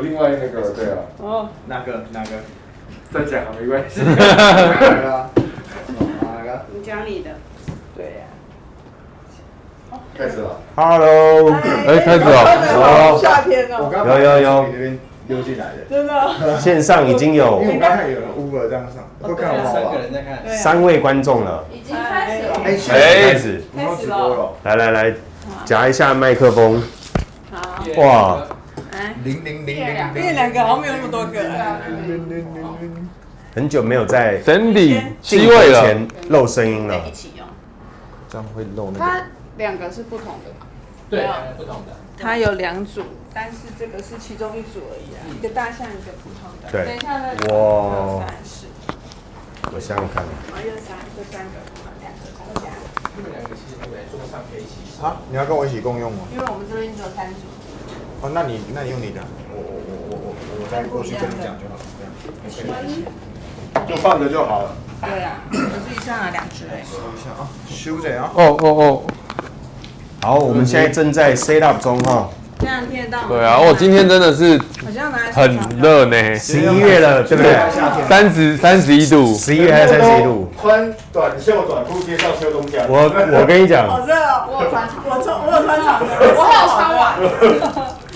另外那个对啊。哦，哪个？再讲没关系。哪个？你讲你的。对呀。开始了。Hello，开始了。夏天哦。有你那边溜进来的。真的。线上已经有因为我刚看有人 Uber 这样上，会看我3个人在看。 3位观众了，已经开始了。开始，我们直播了。来，夹一下麦克风。好。哇，来。 00000，因为2个好像没有那么多个。很久没有在 Sandy 7 7位了，前露声音了。一起用。这样会漏那它个。 2个是不同的嘛？对，不同的。它有2组，但是这个是其中1组而已啊，一个大象，一个普通的。对等一下再哇3、4，我想想看，然后又3个，2个大家。你们2个其实对桌上可以一起使。啊，你要跟我一起共用吗？因为我们这边只有3组。哦，那你用你的，我再过去跟你讲就好了。就放着就好了。对啊，我自己上了2只哎。收一下啊，修着啊。哦，好，我们现在正在 set up 中哈。这样听得到吗？对啊，今天真的是好像拿来很热呢11月了，对不对，31度，11月还是31度。穿短袖短裤介绍秋冬家。我跟你讲，好热哦，我有穿长，我有穿长的，我还有穿袜子。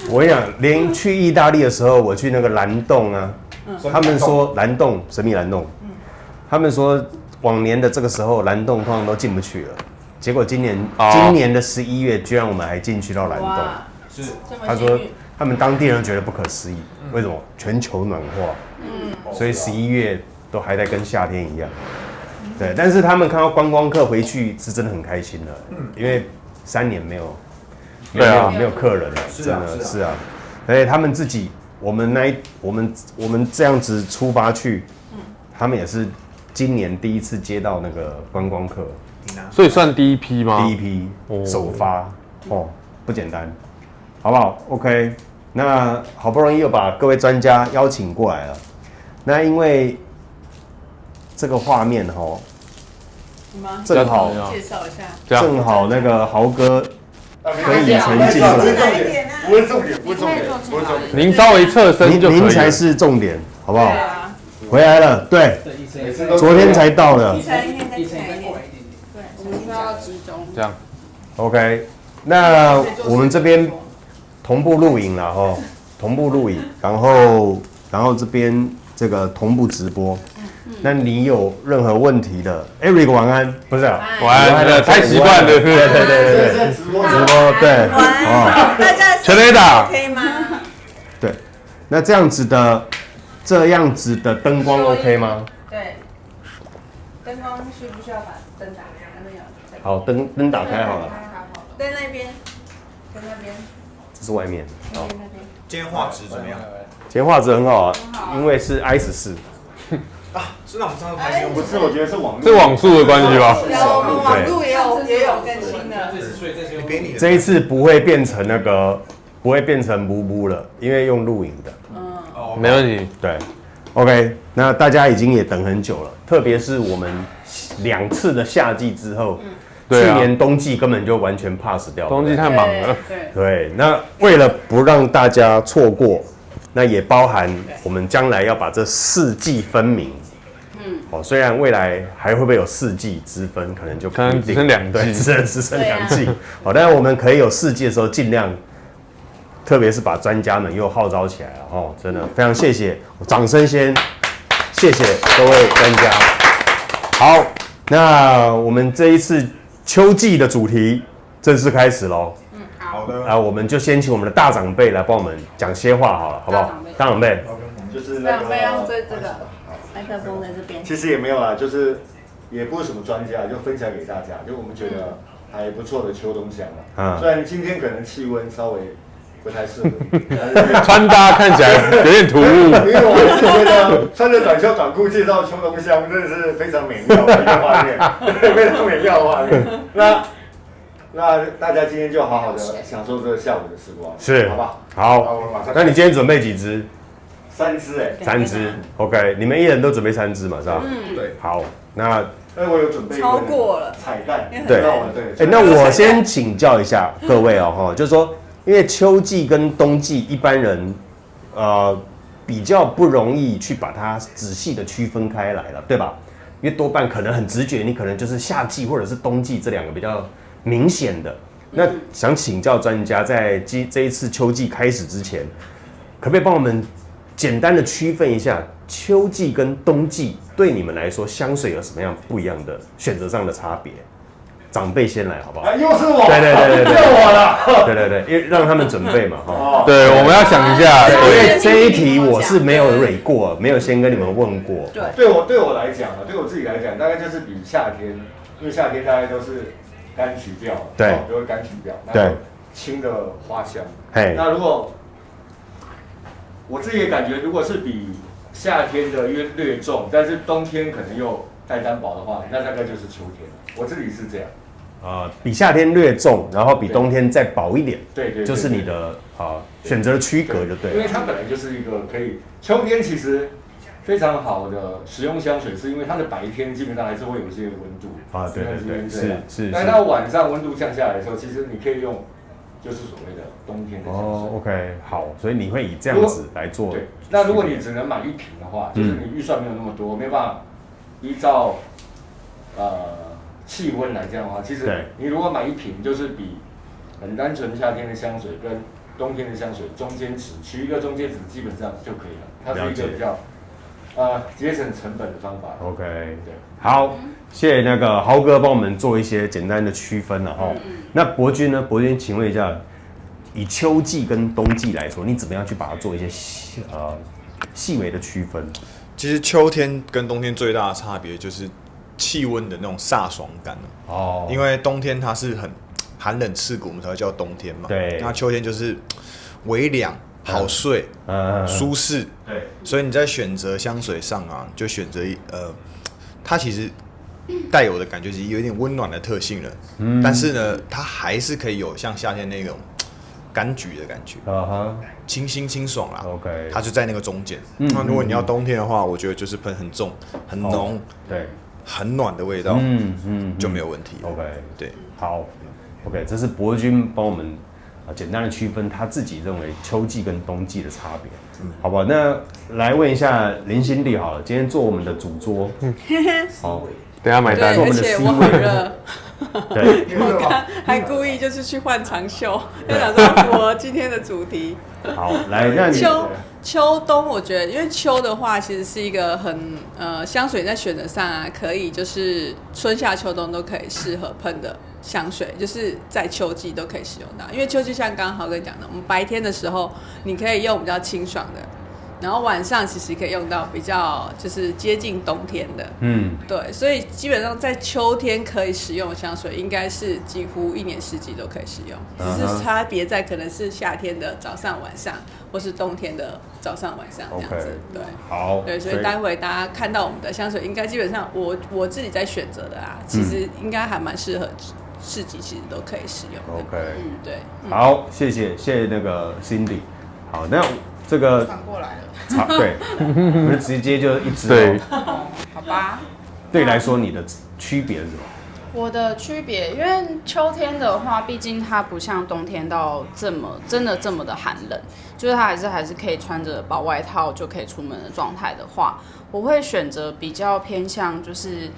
我跟你讲，连去意大利的时候，我去那个蓝洞啊，他们说蓝洞神秘蓝洞，他们说往年的这个时候蓝洞通常都进不去了，结果今年的11月，居然我们还进去到蓝洞。是，他说他们当地人觉得不可思议，为什么？全球暖化，所以11月都还在跟夏天一样。对，但是他们看到观光客回去是真的很开心的，因为3年没有客人了，真的是啊。而且他们自己，我们这样子出发去，他们也是今年第一次接到那个观光客，所以算第一批吗？第一批首发哦，不简单。好不好 ？OK， 那好不容易又把各位专家邀请过来了。那因为这个画面哈，正好介绍一下，正好那个豪哥跟以晨进来，不是重点，不是重点。您稍微侧身就可以了。您才是重点，好不好？回来了，对，每次都昨天才到的。一层一天再起来一点，对，我们需要集中。这样 OK， 那我们这边同步录影了哈，同步录影，然后这边这个同步直播。那你有任何问题的 ，Eric 晚安，不是晚安，太习惯了，对，直播对，哦，大家全垒打 OK 吗？对，那这样子的灯光 OK 吗？对，灯光需不需要把灯打开？那边有。好，灯打开好了，在那边，在那边，这是外面。好，今天画质怎么样？今天画质很好啊，因为是 i14。啊，是那我们上次拍新闻不是，我觉得是网络。是网速的关系吧？有，我们网路也有更新的。你给你的。这一次不会变成布布了，因为用录影的。没问题。对 ，OK， 那大家已经也等很久了，特别是我们2次的夏季之后，去年冬季根本就完全 pass 掉了。冬季太忙了。对，那为了不让大家错过，那也包含我们将来要把这4季分明。虽然未来还会不会有4季之分，可能就可能只剩2季，对，只剩2季。但是我们可以有4季的时候，尽量，特别是把专家们又号召起来了真的非常谢谢，掌声先谢谢各位专家。好，那我们这一次秋季的主题正式开始喽。好的。我们就先请我们的大长辈来帮我们讲些话好了，好不好？大长辈，就是大长辈要对这个麦克风在这边。其实也没有啦，就是也不是什么专家，就分享给大家，就我们觉得还不错的秋冬香了。虽然今天可能气温稍微不太适合，穿搭看起来有点突兀。因为我还是觉得穿着短袖短裤介绍秋冬香，真的是非常美妙的一个画面，非常美妙的画面。那大家今天就好好的享受这个下午的时光，是，好不好？好，那你今天准备几支？3支3支 ，OK， 你们一人都准备3支嘛，是吧？对。好，那我有准备超过了彩蛋，对，那我先请教一下各位就是说，因为秋季跟冬季一般人比较不容易去把它仔细的区分开来了，对吧？因为多半可能很直觉，你可能就是夏季或者是冬季这两个比较明显的。那想请教专家，在这一次秋季开始之前，可不可以帮我们简单的区分一下秋季跟冬季对你们来说香水有什么样不一样的选择上的差别？长辈先来好不好？又是我，对，又我了。对，因为让他们准备嘛哈。对，我们要想一下，因对，为这一题我是没有蕊过，没有先跟你们问过。对我来讲啊，对我自己来讲，大概就是比夏天，因为夏天大概都是柑橘调，对，都是柑橘调，对，轻的花香。嘿，那如果我自己也感觉，如果是比夏天的略重，但是冬天可能又带单薄的话，那大概就是秋天。我自己是这样。比夏天略重，然后比冬天再薄一点，对，就是你的选择的区隔就对了。因为它本来就是一个可以，秋天其实非常好的食用香水，是因为它的白天基本上还是会有一些温度啊，对，是。但是它晚上温度降下来的时候，其实你可以用，就是所谓的冬天的香水。OK， 好，所以你会以这样子来做。对，那如果你只能买一瓶的话，就是你预算没有那么多，没办法依照气温来讲的话，其实你如果买一瓶，就是比很单纯夏天的香水跟冬天的香水中间值，取一个中间值基本上就可以了。它是一个比较节省成本的方法。OK， 对，好，谢谢那个豪哥帮我们做一些简单的区分了哈。那伯君呢？伯君，请问一下，以秋季跟冬季来说，你怎么样去把它做一些细微的区分？其实秋天跟冬天最大的差别就是气温的那种飒爽感哦，因为冬天它是很寒冷刺骨，我们才会叫冬天嘛。对，那秋天就是微凉、好睡、舒适。对，所以你在选择香水上啊，就选择它其实带有的感觉是有一点温暖的特性了。但是呢，它还是可以有像夏天那种柑橘的感觉，清新清爽啦。OK， 它就在那个中间。那如果你要冬天的话，我觉得就是喷很重、很浓。对。很暖的味道，就没有问题。OK， 对，好 ，OK， 这是伯君帮我们简单的区分他自己认为秋季跟冬季的差别，好吧？那来问一下林心娣好了，今天做我们的主桌，好，等下买单，而且我很热，对，我刚还故意就是去换长袖，就想说符合今天的主题。好，来，那你秋冬，我觉得，因为秋的话，其实是一个很香水在选择上啊，可以就是春夏秋冬都可以适合喷的香水，就是在秋季都可以使用到。因为秋季像刚刚豪哥讲的，我们白天的时候你可以用比较清爽的，然后晚上其实可以用到比较就是接近冬天的，对，所以基本上在秋天可以使用的香水，应该是几乎一年四季都可以使用，只是差别在可能是夏天的早上晚上，或是冬天的早上晚上这样子。对，好，对，所以待会大家看到我们的香水，应该基本上我自己在选择的啊，其实应该还蛮适合四季，其实都可以使用的。OK，对，好，谢谢那个 Cindy， 好，那这个反过来了。对，我们直接就一支。对，好吧。对你来说，你的区别是什么？我的区别，因为秋天的话，毕竟它不像冬天到真的这么的寒冷，就是它还是可以穿着薄外套就可以出门的状态的话，我会选择比较偏向就是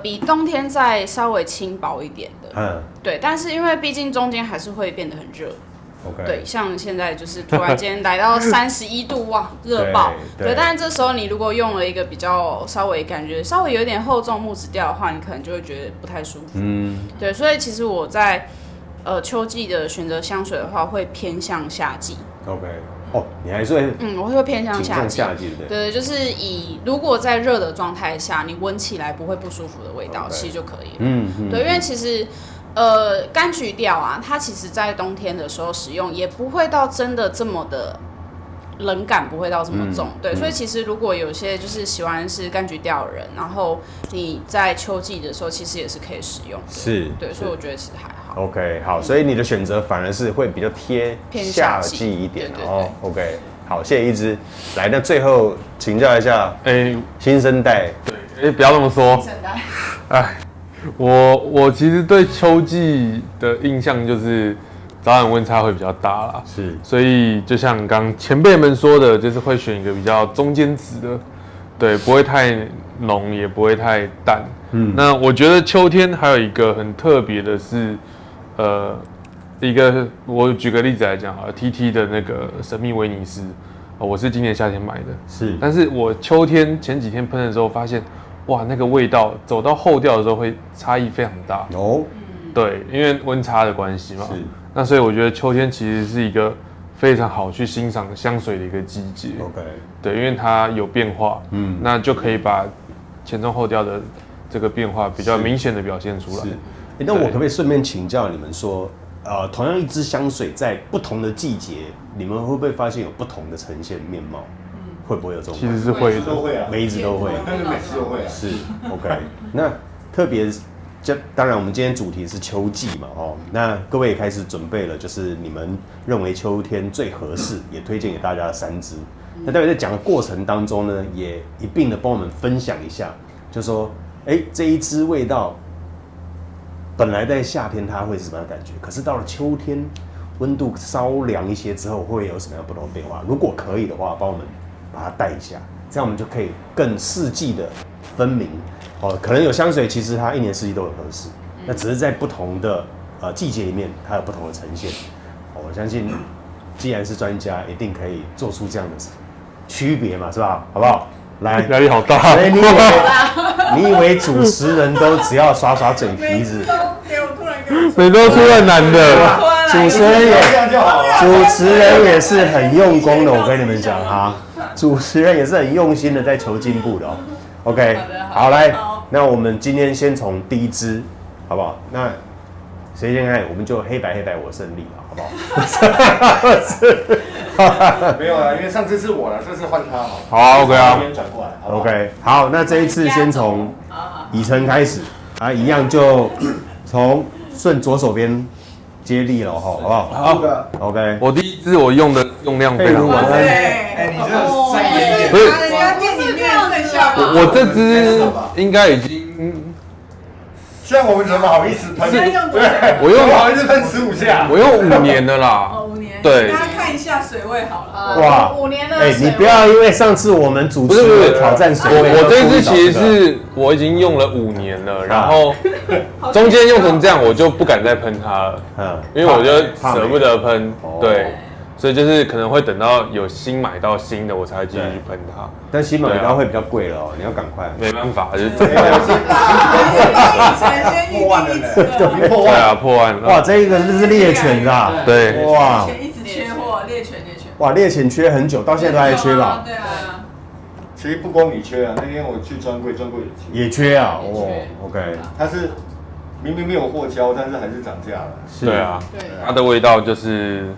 比冬天再稍微轻薄一点的，对，但是因为毕竟中间还是会变得很热。Okay. 对，像现在就是突然间来到31度，哇，热爆。对，但是这时候你如果用了一个比较稍微感觉稍微有点厚重木质调的话，你可能就会觉得不太舒服。对，所以其实我在秋季的选择香水的话，会偏向夏季。OK， 哦，你还是会我会偏向夏季。夏季对不对？对，就是如果在热的状态下，你闻起来不会不舒服的味道， Okay. 其实就可以了。对，因为其实。柑橘调啊，它其实在冬天的时候使用也不会到真的这么的冷感，不会到这么重。对，所以其实如果有些就是喜欢是柑橘调的人，然后你在秋季的时候其实也是可以使用的。是，对，所以我觉得其实还好。OK， 好，所以你的选择反而是会比较偏夏季一点哦。OK， 好，谢谢一枝。来，那最后请教一下，新生代，对，不要这么说，新生代，哎。我其实对秋季的印象就是早晚温差会比较大啦。是，所以就像刚前辈们说的，就是会选一个比较中间值的，对，不会太浓，也不会太淡。那我觉得秋天还有一个很特别的是，一个我举个例子来讲啊 ，TT 的那个神秘威尼斯，我是今年夏天买的，是，但是我秋天前几天喷的时候发现，哇，那个味道走到后调的时候会差异非常大。哦，对，因为温差的关系嘛。是，那所以我觉得秋天其实是一个非常好去欣赏香水的一个季节。OK，对，因为它有变化，那就可以把前中后调的这个变化比较明显的表现出来。是，那我可不可以顺便请教你们说，同样一支香水在不同的季节，你们会不会发现有不同的呈现面貌？会不会有这种？其实是会的，都会啊，每一支都会，那个每次都会啊。是 OK。那特别，当然我们今天主题是秋季嘛，那各位也开始准备了，就是你们认为秋天最合适，也推荐给大家的3支。那待会在讲的过程当中呢，也一并的帮我们分享一下，就说，这一支味道，本来在夏天它会是什么样的感觉，可是到了秋天，温度稍凉一些之后，会有什么样不同的变化？如果可以的话，帮我们把它带一下，这样我们就可以更四季的分明。可能有香水，其实它一年四季都很合适，那只是在不同的季节里面，它有不同的呈现。我相信，既然是专家，一定可以做出这样的区别嘛，是吧？好不好？来，压力好大。所以你以为主持人都只要耍耍嘴皮子？每周出了男的，主持人也是很用功的，我跟你们讲哈，主持人也是很用心的在求进步的OK， 好来，那我们今天先从第一支，好不好？那谁先开？我们就黑白我胜利了，好不好？没有啊，因为上次是我了，这次换他好啊 ，OK 啊，这边转过来 ，OK， 好，那这一次先从以晨开始啊，一样就从顺左手边接力了，好不好？好 ，OK， 我第一支我用的用量非常大。你这个善意不是人家店里面剩下吧。我这支应该已经，像我们怎么好意思喷？我用好意思喷15下。我用5年的啦。 5年。对。大家看一下水位好了。哇，5年的。你不要因为上次我们主持人挑战水位，我这一支其实是我已经用了5年了，然后中间用成这样，我就不敢再喷它了，因为我就舍不得喷，对。所以就是可能会等到有新买到新的，我才会继续去喷它。但新买到会比较贵了，你要赶快。没办法，就是破万了呢，对啊，破万了。哇，这个是猎犬啊！对，哇，一直缺货，猎犬。哇，猎犬缺很久，到现在都还缺吧？对啊。其实不光你缺啊，那天我去专柜也缺啊。哦 ，OK， 它是明明没有货交，但是还是涨价了。对啊，它的味道就是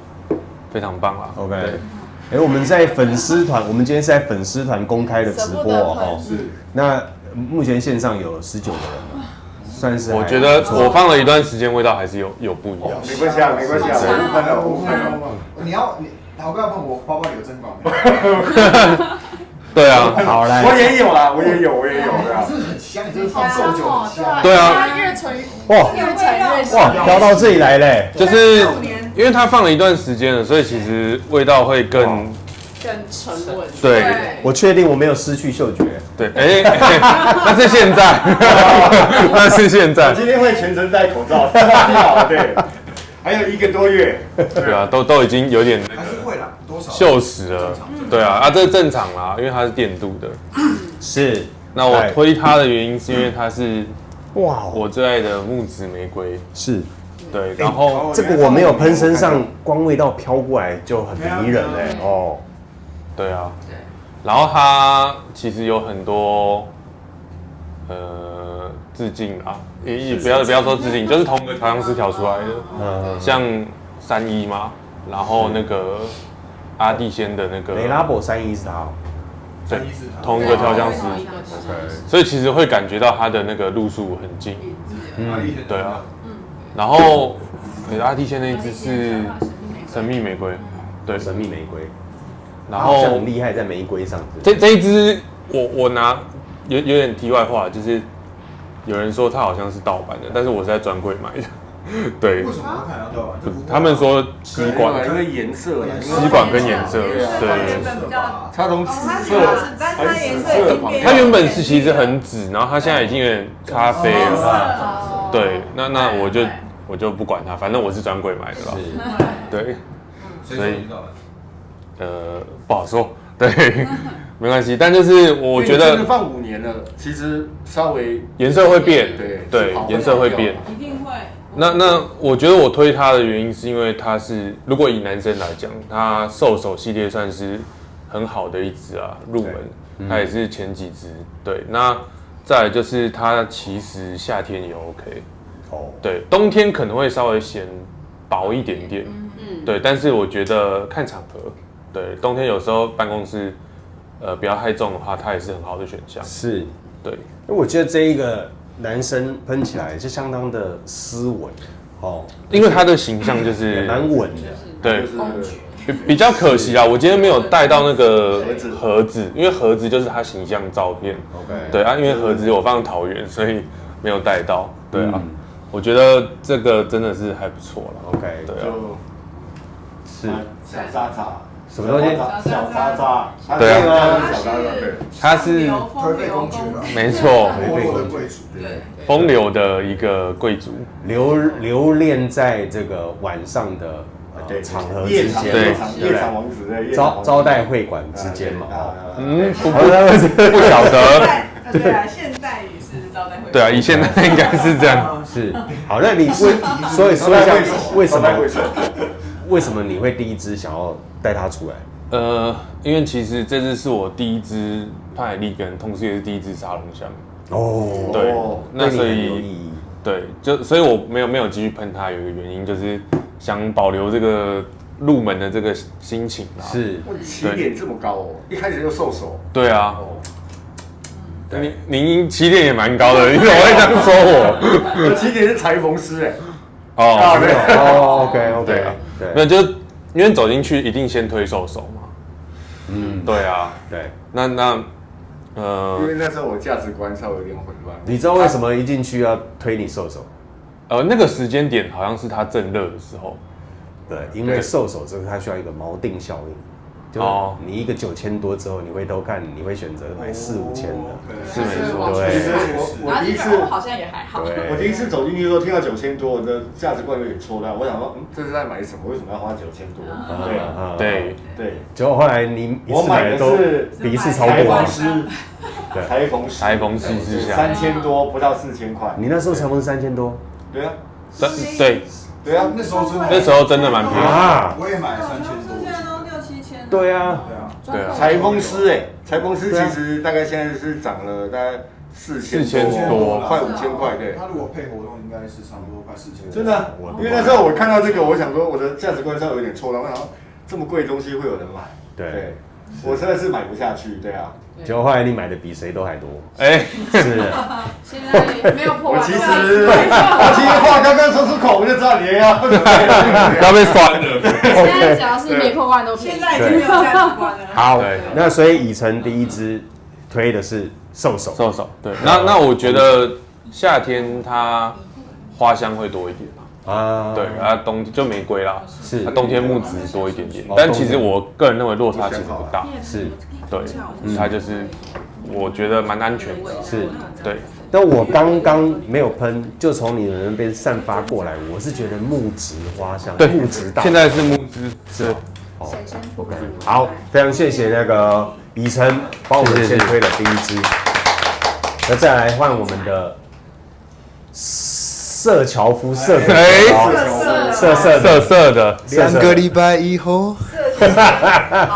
非常棒啦。 OK， 我们在粉丝团，我们今天是在粉丝团公开的直播哦。是。那目前线上有19个人嘛，算是。我觉得我放了一段时间，味道还是有不一样。没关系啊，我不喷了，我不喷了。你好不要碰我，包包里有珍宝。对啊，好来，我也有啦，我也有，对啊。是很香，你这个放够久很香。对啊，越存哇，飘到这里来嘞，就是因为它放了一段时间了，所以其实味道会更沉稳。对，我确定我没有失去嗅觉。对，那是现在，那是现在。我今天会全程戴口罩，对。还有1个多月，对啊，都已经有点还是会啦，多少锈蚀了，对啊，这正常啦，因为它是电镀的。是，那我推它的原因是因为它是哇，我最爱的木质玫瑰，是，对，然后这个我没有喷身上，光味道飘过来就很迷人哦。对啊，然后它其实有很多致敬啊，也不要说致敬，就是同一个调香师调出来的，像31嘛，然后那个阿蒂仙的那个雷拉伯31是他，对，同一个调香师，所以其实会感觉到它的那个路数很近，对啊，然后阿蒂仙那一支是神秘玫瑰，对，神秘玫瑰，然后很厉害在玫瑰上，这一支我拿有点题外话，就是有人说它好像是盗版的，但是我是在专柜买的。对，为什么会看得到？他们说吸管，因为颜色，吸管跟颜色，对。它从紫色还是紫色旁边，它原本是其实很紫，然后它现在已经有点咖啡了。对，那我就不管它，反正我是专柜买的啦。对，所以不好说，对，没关系。但就是我觉得放5年了，其实稍微颜色会变，对，颜色会变，一定会。那我觉得我推它的原因是因为它是，如果以男生来讲，它兽首系列算是很好的一支啊，入门，它也是前几支。对，那再来就是它其实夏天也 OK， 对，冬天可能会稍微显薄一点点，对，但是我觉得看场合，对，冬天有时候办公室不要太重的话，它也是很好的选项。是，对，因为我觉得这一个男生喷起来是相当的斯文哦，因为他的形象就是蛮稳的，对。比较可惜啊，我今天没有带到那个盒子，因为盒子就是他形象照片。OK， 对啊，因为盒子我放桃园，所以没有带到。对啊，我觉得这个真的是还不错了。OK， 对啊，是小渣渣，什么东西？小渣渣，对啊，小渣渣，对，它是推背公爵了，没错，风流的贵族，对，风流的一个贵族，留恋在这个晚上的场合之间，夜场王子的招待会馆之间嘛。不晓得。对啊，现代语是招待会。对啊，以现在应该是这样。是，好，那你说一下为什么你会第一支想要带它出来？因为其实这支是我第一支帕海利根，同时也是第一支沙龙香。哦，对，那所以有意义。对，所以我没有继续喷它，有一个原因就是想保留这个入门的这个心情啦。是，起点这么高哦，一开始就受手。对啊。您起点也蛮高的，你怎么会这样说我？我起点是裁缝师哎。哦，对，哦 ，OK， 对，没有，就因为走进去一定先推兽首嘛。对啊，对。那因为那时候我价值观稍微有点混乱。你知道为什么一进去要推你兽首？那个时间点好像是他正热的时候。对，因为兽首这个它需要一个锚定效应。就你一个9000多之后，你回头看，你会选择买4、5千的，是没错。对，我第一次好像也还好。我第一次走进去的时候，听到9000多，我的价值观有点错乱。我想说，这是在买什么？为什么要花9000多？对。结果后来你我买的是比一次超过裁缝师，裁缝师之下3000多，不到4000块。你那时候裁缝是3000多？对啊，对啊，那时候真的蛮便宜啊！我也买了3000多。对啊，裁缝师裁缝师其实大概现在是涨了大概4000多，快5000块，对。他如果配活动，应该是差不多快4000。真的，因为那时候我看到这个，我想说我的价值观稍微有点错乱，我想说这么贵的东西会有人买，对，我真的是买不下去，对啊。结果后来你买的比谁都还多，是。现在没有破万。我其实话刚刚说出口，我就知道你要被酸了。现在只要是没破万都便宜。现在已经没有价值观了。好，那所以以晨第一支推的是兽首，对。那我觉得夏天它花香会多一点啊，对，冬天就玫瑰啦，是，它冬天木质多一点点，但其实我个人认为落差其实不大，是，对，它就是我觉得蛮安全的，是，对。但我刚刚没有喷，就从你的那边散发过来，我是觉得木质花香，木质大，现在是木质，是，OK， 好，非常谢谢那个以晨帮我们先推了第一支，那再来换我们的。色乔夫色的，色的，2个礼拜以后，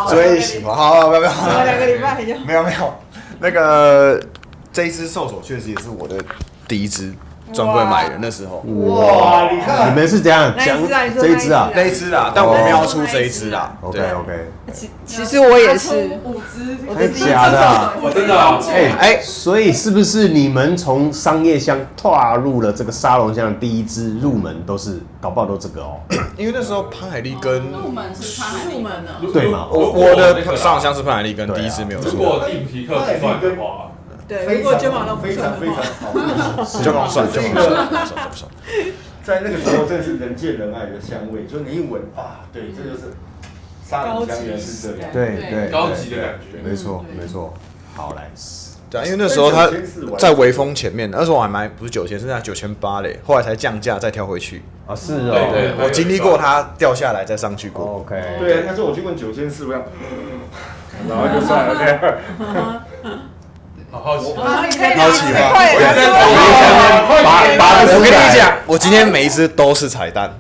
最喜欢，好，不要，2个礼拜就没有，那个这一支兽首确实也是我的第一支专柜买的，那时候。哇，你看你们是怎样讲这一支啊？那一支啦，但我没有出这一支啦。OK。其实我也是5支，真的假的？我真的所以是不是你们从商业香踏入了这个沙龙香的第一支入门都是搞不好都这个哦？因为那时候潘海利跟入门是潘海利根呢，对嘛？我的沙龙香是潘海利跟第一支没有出。如果定皮克不算的话。对，如果肩膀都不算，就不算。在那个时候真的是人见人爱的香味，就你一闻啊，对，这就是沙姆香原是这样。对，高级的感觉，没错没错。好来，对啊，因为那时候他在微风前面，那时候我还买不是9000，是在9800嘞，后来才降价再跳回去。啊是哦，对，我经历过它掉下来再上去过。OK，对啊，那时候我去问9400，然后就算了这样。好好奇，好奇吗？我跟你讲，我今天每一只都是彩蛋，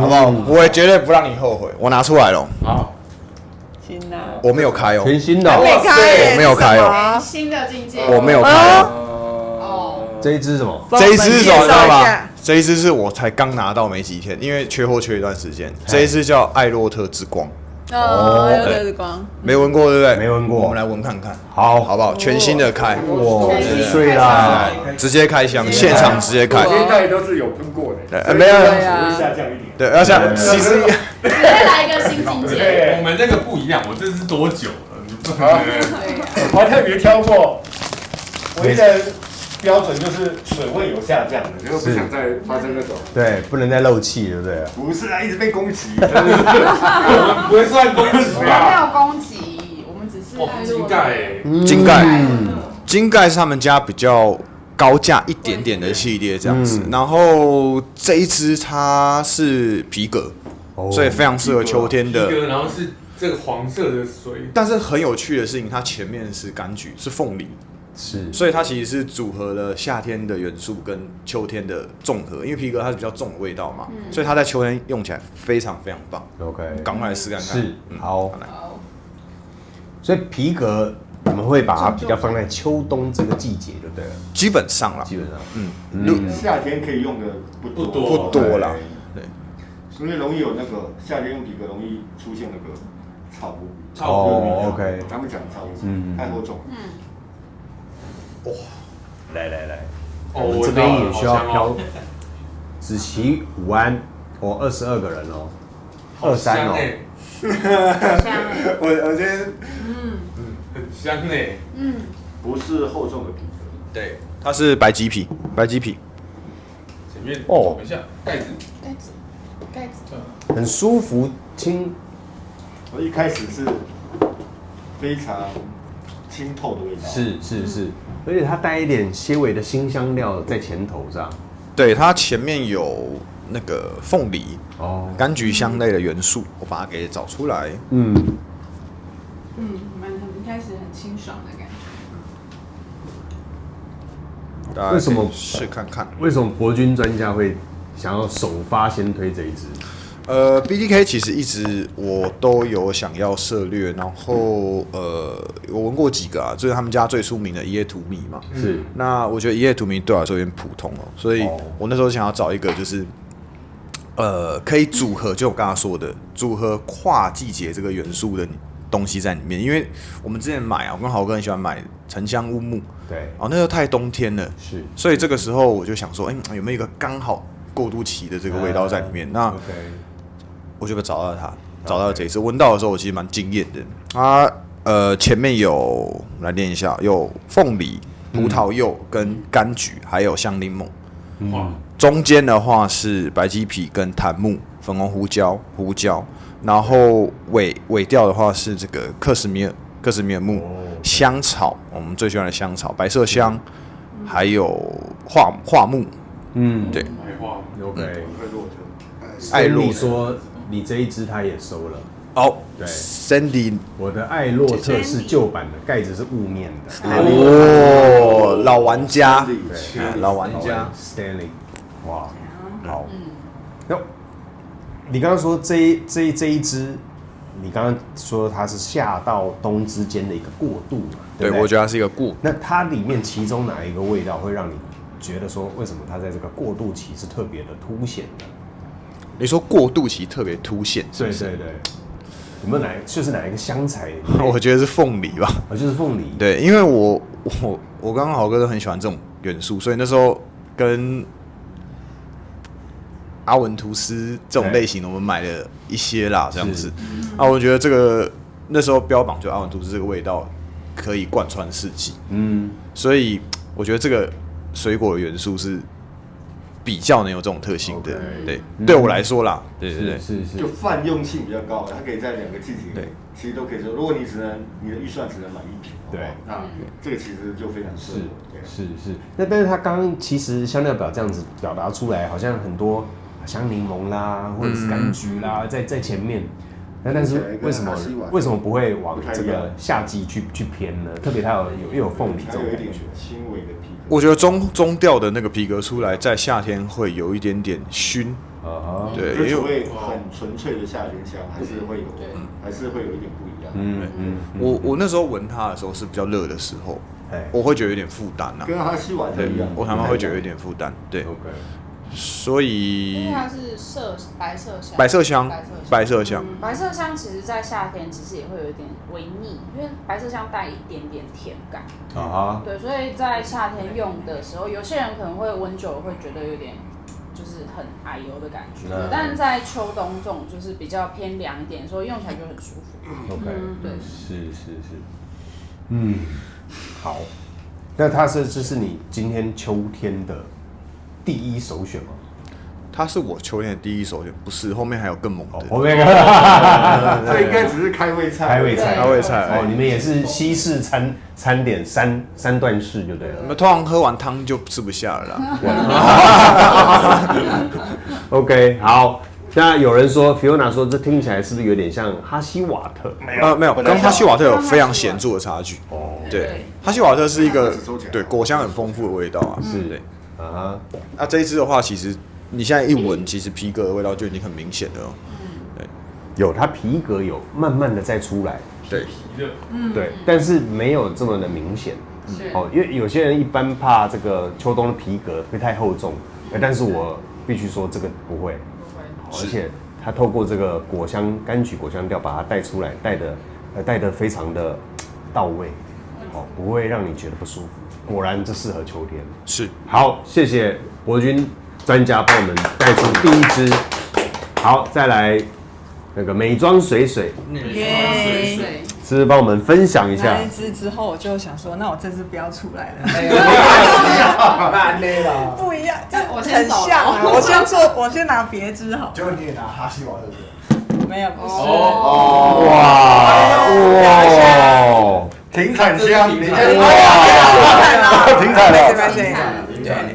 好不好？我绝对不让你后悔。我拿出来了，好，新的，我没有开哦，全新的哦，没开，我没有开哦，新的境界。我没有开哦。哦，这一只什么？这一只是什么知道吗？这一只是我才刚拿到没几天，因为缺货缺一段时间。这一只叫艾洛特之光，有的是光，没闻过对不对？没闻过我们来闻看看，好，好不好？全新的开，哇，睡啦，直接开箱，现场直接开。这一代都是有喷过的，没有，对啊会下降一点。对，要像其实直接来一个新境界。我们那个不一样，我这是多久了？我还特别挑过，唯一的标准就是水位有下降的，就不想再发生那种。对，不能再漏气，对不对？不是啊，一直被攻击，我们不会算攻击我们没吧？有攻击，我们只是我们井盖，金盖，金盖是他们家比较高价一点点的系列这样子。然后这一只它是皮革，所以非常适合秋天的。然后是这个黄色的水，但是很有趣的事情，它前面是柑橘，是凤梨。是，所以它其实是组合了夏天的元素跟秋天的综合，因为皮革它是比较重的味道嘛，所以它在秋天用起来非常非常棒。OK，赶快来试看看。是，好。所以皮革你们会把它比较放在秋冬这个季节，就对了，基本上啦，基本上，夏天可以用的不多不多啦。对，因为容易有那个夏天用皮革容易出现那个草污。哦，OK，他们讲草污，太多种。哇，来，哦我们这边也需要飘子琪、武安，22个人哦，23哦，我今天很香哎，不是厚重的皮革，对，它是白鸡皮，前面哦等一下盖子，很舒服，轻，我一开始是非常清透的味道，是，而且它带一点些微的辛香料在前头上，对，它前面有那个凤梨、柑橘香类的元素，我把它给找出来。很一开始很清爽的感觉。大家为什么可以试看看？为什么博君专家会想要首发先推这一支？BTK 其实一直我都有想要涉略，然后我闻过几个啊，就是他们家最出名的一夜荼蘼嘛。是，那我觉得一夜荼蘼对我来说有点普通哦，所以我那时候想要找一个就是可以组合，就我刚刚说的组合跨季节这个元素的东西在里面，因为我们之前买啊，我跟豪哥很喜欢买沉香乌木，对，那时候太冬天了，是，所以这个时候我就想说，有没有一个刚好过渡期的这个味道在里面？那 OK，我就找到它，找到这一次，闻到的时候我其实蛮惊艳的。它前面有来念一下，有凤梨、葡萄柚跟柑橘，还有香柠檬。中间的话是白鸡皮跟檀木、粉红胡椒、然后尾调的话是这个克什米尔木、香草，我们最喜欢的香草、白麝香，还有桦木。对。OK，艾洛你说你这一支他也收了。哦，对 ，Sandy， 我的艾洛特是旧版的，盖子是雾面的。老玩家，老玩家 Stanley， 哇，好。那你刚刚说这一支，你刚刚说它是夏到冬之间的一个过渡嘛？对，我觉得它是一个过。那它里面其中哪一个味道会让你觉得说，为什么它在这个过渡期是特别的凸显的？你说过渡期特别凸显，是不是？对，有没有哪一个香材？我觉得是凤梨吧。就是凤梨。对，因为我刚刚豪哥都很喜欢这种元素，所以那时候跟阿文图斯这种类型的，我们买了一些啦，这样子。我觉得这个那时候标榜就阿文图斯这个味道可以贯穿四季，所以我觉得这个水果的元素是比较能有这种特性的。对，对我来说啦，对对对，是就泛用性比较高，它可以在2个季节，对，其实都可以做。如果你的预算只能买1瓶，对，那这个其实就非常适合。是。但是他刚刚其实香料表这样子表达出来，好像很多香柠檬啦，或者是柑橘啦，在前面。但是为什么不会往这个夏季去偏呢？特别它又有凤梨这种感觉，轻微的皮革。我觉得中调的那个皮革出来，在夏天会有一点点熏。对，因为很纯粹的夏天香，还是会有一点不一样。我那时候闻它的时候是比较热的时候，我会觉得有点负担呐。跟哈希瓦特一样，我他妈会觉得有点负担。对。所以，因为它是白麝香。白麝香。白麝香其实在夏天其实也会有一点微腻，因为白麝香带一点点甜感。对，所以在夏天用的时候，有些人可能会闻久了会觉得有点就是很矮油的感觉，但在秋冬这种就是比较偏凉一点，所以用起来就很舒服。对，是。好，那这是你今天秋天的第一首选吗？它是我秋天的第一首选，不是，后面还有更猛的。后面这应该只是开胃菜。哦，你们也是西式餐点三段式就对了。我们通常喝完汤就吃不下了啦。OK， 好。那有人说 ，Fiona 说这听起来是不是有点像哈希瓦特？没有，跟哈希瓦特有非常显著的差距。对，哈希瓦特是一个对果香很丰富的味道啊。是对。那这一支的话，其实你现在一闻，其实皮革的味道就已经很明显了。对，有它皮革有慢慢的再出来。对，对，但是没有这么的明显。因为有些人一般怕这个秋冬的皮革会太厚重，但是我必须说这个不会。而且它透过这个柑橘果香调把它带出来，带得非常的到位，不会让你觉得不舒服。果然这适合秋天。是。好，谢谢博君专家帮我们带出第一支。好，再来那个美妆水水，是不是帮我们分享一下？拿一支之后，我就想说，那我这支不要出来了。不一样，这很像啊。我先拿别支好。结果你也拿哈希瓦特的？没有，不是。哇！挺产香，你挺产了，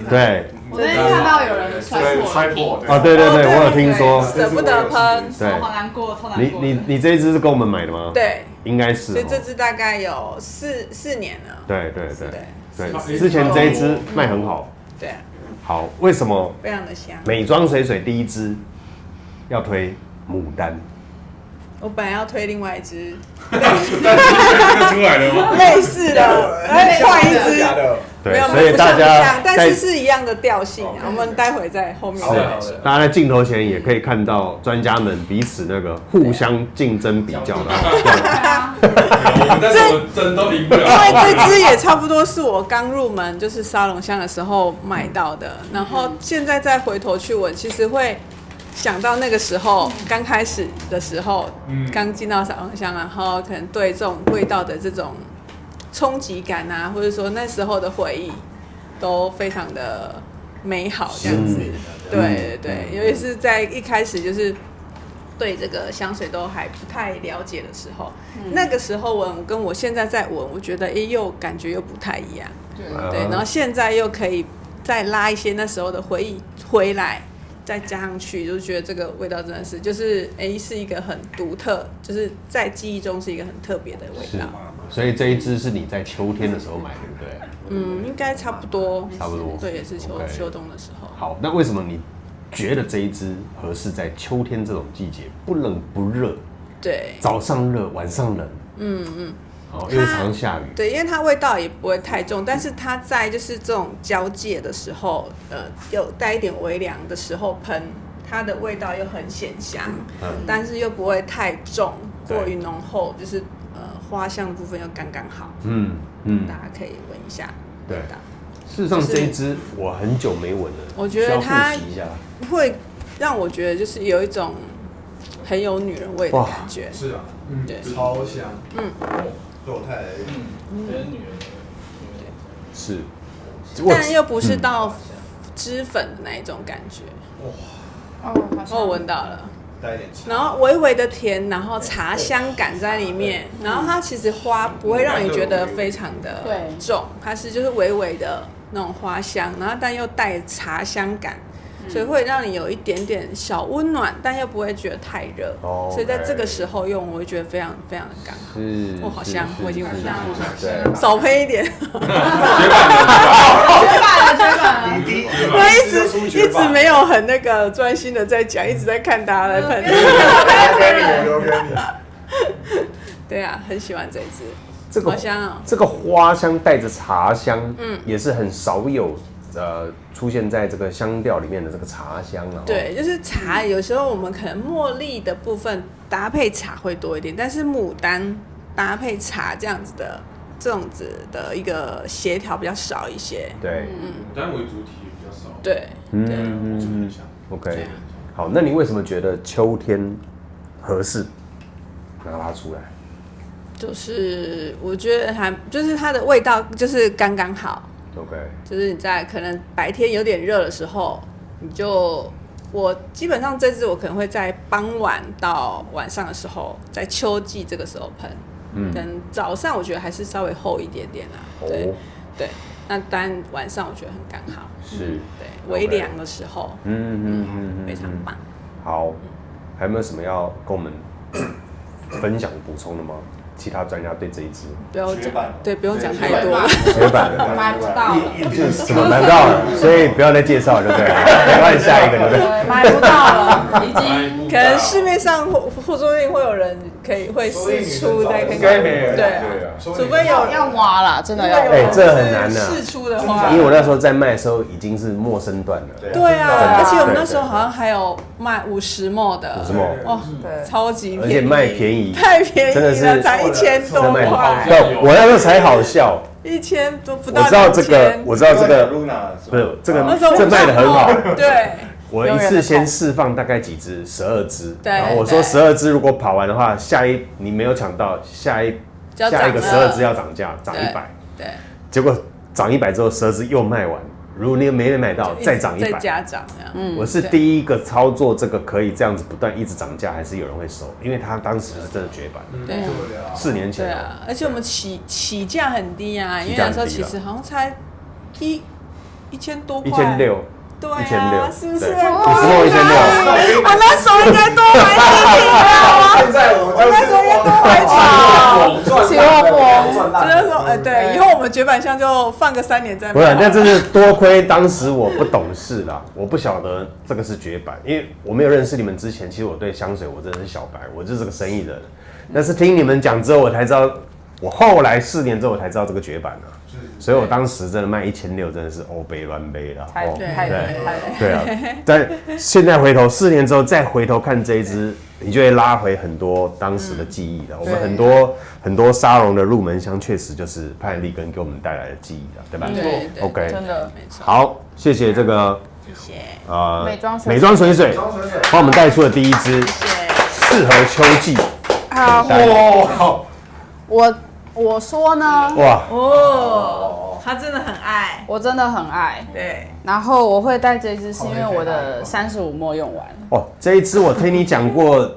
对。我那天看到有人摔破对，我有听说，舍不得喷，对，好难过，超难过。你这一支是跟我们买的吗？对，应该是。所以这支大概有4年了。对，之前这一支卖很好。对。好，为什么？非常的香。美妆水水第一支要推牡丹。我本来要推另外一支，出来了吗？类似的，换一支，对，所以大家但是一样的调性，我们待会在后面。大家在镜头前也可以看到专家们彼此那个互相竞争比较的。我们在怎么争都赢不了。因为这支也差不多是我刚入门就是沙龙香的时候买到的，然后现在再回头去闻，其实会想到那个时候刚开始的时候，刚进到沙龙香，然后可能对这种味道的这种冲击感啊，或者说那时候的回忆，都非常的美好这样子。对，尤其是在一开始就是对这个香水都还不太了解的时候，那个时候闻跟我现在在闻，我觉得又感觉又不太一样。对，然后现在又可以再拉一些那时候的回忆回来。再加上去，就觉得这个味道真的是，就是是一个很独特，就是在记忆中是一个很特别的味道。所以这一支是你在秋天的时候买，对不对？应该差不多。对，也是秋冬的时候。好，那为什么你觉得这一支合适在秋天这种季节，不冷不热？对，早上热，晚上冷。因为常下雨。对，因为它味道也不会太重，但是它在就是这种交界的时候，有带一点微凉的时候喷，它的味道又很显香，但是又不会太重，过于浓厚，就是花香的部分又刚刚好。大家可以闻一下味道。事实上，这一支我很久没闻了，我觉得它会让我觉得就是有一种很有女人味的感觉。是啊，对，超香。对我太太女人是，但又不是到脂粉的那一种感觉，哦，好我闻到了。带一点茶然后微微的甜，然后茶香感在里面，然后它其实花不会让你觉得非常的重，它是就是微微的那种花香，然后但又带茶香感，所以会让你有一点点小温暖，但又不会觉得太热。所以在这个时候用，我会觉得非常非常的刚好。哦，好香，我已经闻到了。对，少喷一点。我一直没有很那个专心的在讲，一直在看大家在喷。留给你。对啊，很喜欢这一支，这个好香哦。这个花香带着茶香，也是很少有出现在这个香调里面的这个茶香啊。对，就是茶，有时候我们可能茉莉的部分搭配茶会多一点，但是牡丹搭配茶这样子的这种子的一个协调比较少一些。对，但为主体也比较少。对，嗯 ，OK， 好，那你为什么觉得秋天合适拿它出来？就是我觉得就是它的味道就是刚刚好。OK， 就是你在可能白天有点热的时候，我基本上这支我可能会在傍晚到晚上的时候，在秋季这个时候喷，跟早上我觉得还是稍微厚一点点啦，对、对，那当然晚上我觉得很刚好，是，对，微凉的时候，非常棒。好，还有没有什么要跟我们分享补充的吗？其他专家对这一支不要讲绝版，对，不用讲太多。绝版买不到了，怎么买不到了？所以不要再介绍，对不对？换下一个，对不对？买不到了，已经可能市面上或说不定会有人会试出再看看，对啊，除非有要挖啦，真的要挖。哎，这很难的。试出的话，因为我那时候在卖的时候已经是陌生段了。对啊，而且我们那对时候好像还有卖50 ml 的50 ml 哇，超级便宜，而且卖便宜，太便宜真的是了，才1000多块，对，我那时候才好笑。 1000多不到我知道这个， 2000我知道这个， Luna 不是这那时候个，这卖的很好。对，我一次先释放大概几支，12支，对然后我说12支如果跑完的话，你没有抢到，下一个12支要涨价，涨100，对，结果涨100之后12支又卖完，如果你没买到，再涨100，再加涨这样。我是第一个操作这个可以这样子不断一直涨价，还是有人会收，因为他当时是真的绝版，对4年前对啊，而且我们起价很低啊，因为那时候其实好像才1000多块，1600，对啊， 1600是不是？对我50 1600，我那时候应该多买几瓶啊！现在我那时候应该多买几瓶。期货风，就是说，对，以后我们绝版箱就放个3年再买。不是，那真是多亏当时我不懂事啦，我不晓得这个是绝版，因为我没有认识你们之前，其实我对香水我真的是小白，我就是个生意人。但是听你们讲之后，我才知道，我后来4年之后我才知道这个绝版了。所以我当时真的卖1600，真的是欧杯乱杯啦。太对啊，但现在回头4年之后再回头看这一支，你就会拉回很多当时的记忆了。我们很多沙龙的入门香，确实就是派恩利根给我们带来的记忆了，对吧？对 OK， 真的没错。好，谢谢这个谢谢，美妆水水帮我们带出了第一支适合秋季。啊，我说呢，哇，哦，他真的很爱，我真的很爱。对，然后我会带这一支，是因为我的35末用完。哦，这一支我听你讲过，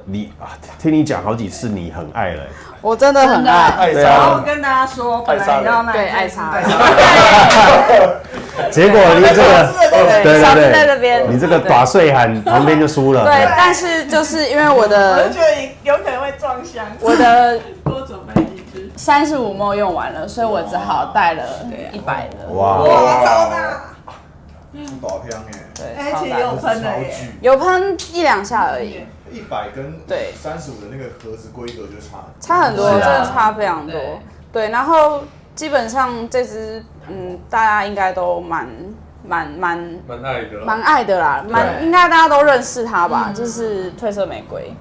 听你讲好几次，你很爱了。我真的很爱，对然后啊，跟大家说，本来要那对，爱茶，结果你这个，对小字在对这边，对，你这个把岁喊旁边就输了。对，但是就是因为我我的就觉得有可能会撞箱，我的多准备几支， 35末用完了，所以我只好带了100的。哇，超大，保香哎，对，而且也有喷的耶，有喷1-2下而已， 100跟对35的那个盒子规格就差很多，是啊真的差非常多。对，然后基本上这支，大家应该都蛮爱的啦。爱的啦，应该大家都认识它吧，就是褪色玫瑰。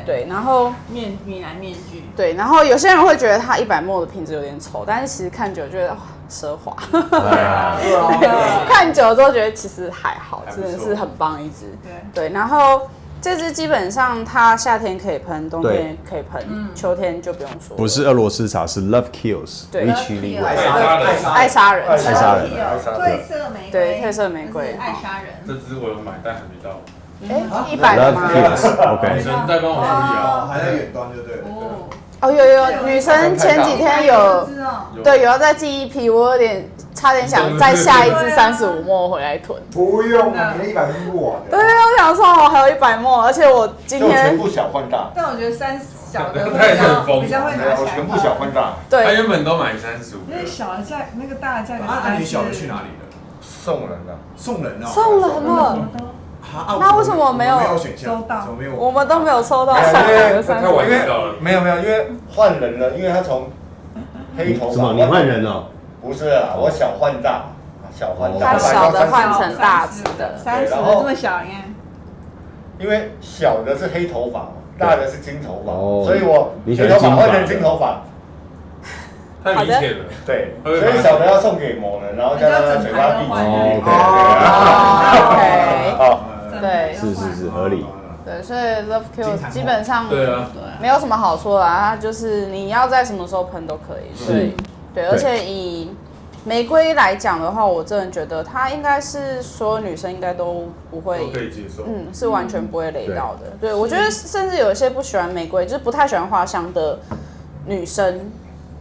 对，然后米兰面具，对，然后有些人会觉得它100ml的瓶子有点丑，但是其实看久觉得哇奢华，看久了之后觉得其实还好，真的是很棒一支。对，然后这支基本上它夏天可以喷，冬天可以喷，秋天就不用说了。不是俄罗斯茶，是 Love Kills， 对 H 例爱爱杀人，爱杀人，褪色玫瑰，对，褪色玫瑰，爱杀人。这支我有买，但还没到。 100的 Love 吗？ Kills，OK，女生在帮我处理啊，还在远端就对了。哦，有，女生前几天有要再寄一批，我有点差点想再下一支35沫回来囤。不用，你的100分不完。对，我想说我还有100沫，而且我今就全天部小换大，但我觉得3小的太很疯比较会拿起来。我全部小换大，他对原本都买35因为小的价，那个大的价格。你小的去哪里了？送人的。送人哦。送人了，那为什么没有选项？收到？我们都没有抽到送人的太晚35。知道了。没有，因为换人了，因为他从黑头发。什么？你换人了？不是啊，我小换大，小换大。他小的换成大只的，30的这么小，你看。因为小的是黑头发，大的是金头发，所以我你喜黑头欢金发发换成金头发。太明显了。对，所以小的要送给某人，然后叫他嘴巴闭紧一点。OK，对，是合理。对，所以 Love Kills 基本上对啊，没有什么好说的啊，它就是你要在什么时候喷都可以。所以对，而且以玫瑰来讲的话，我真的觉得它应该是所有女生应该都不会，都可以接受。是完全不会雷到的。对，我觉得甚至有一些不喜欢玫瑰，就是不太喜欢花香的女生，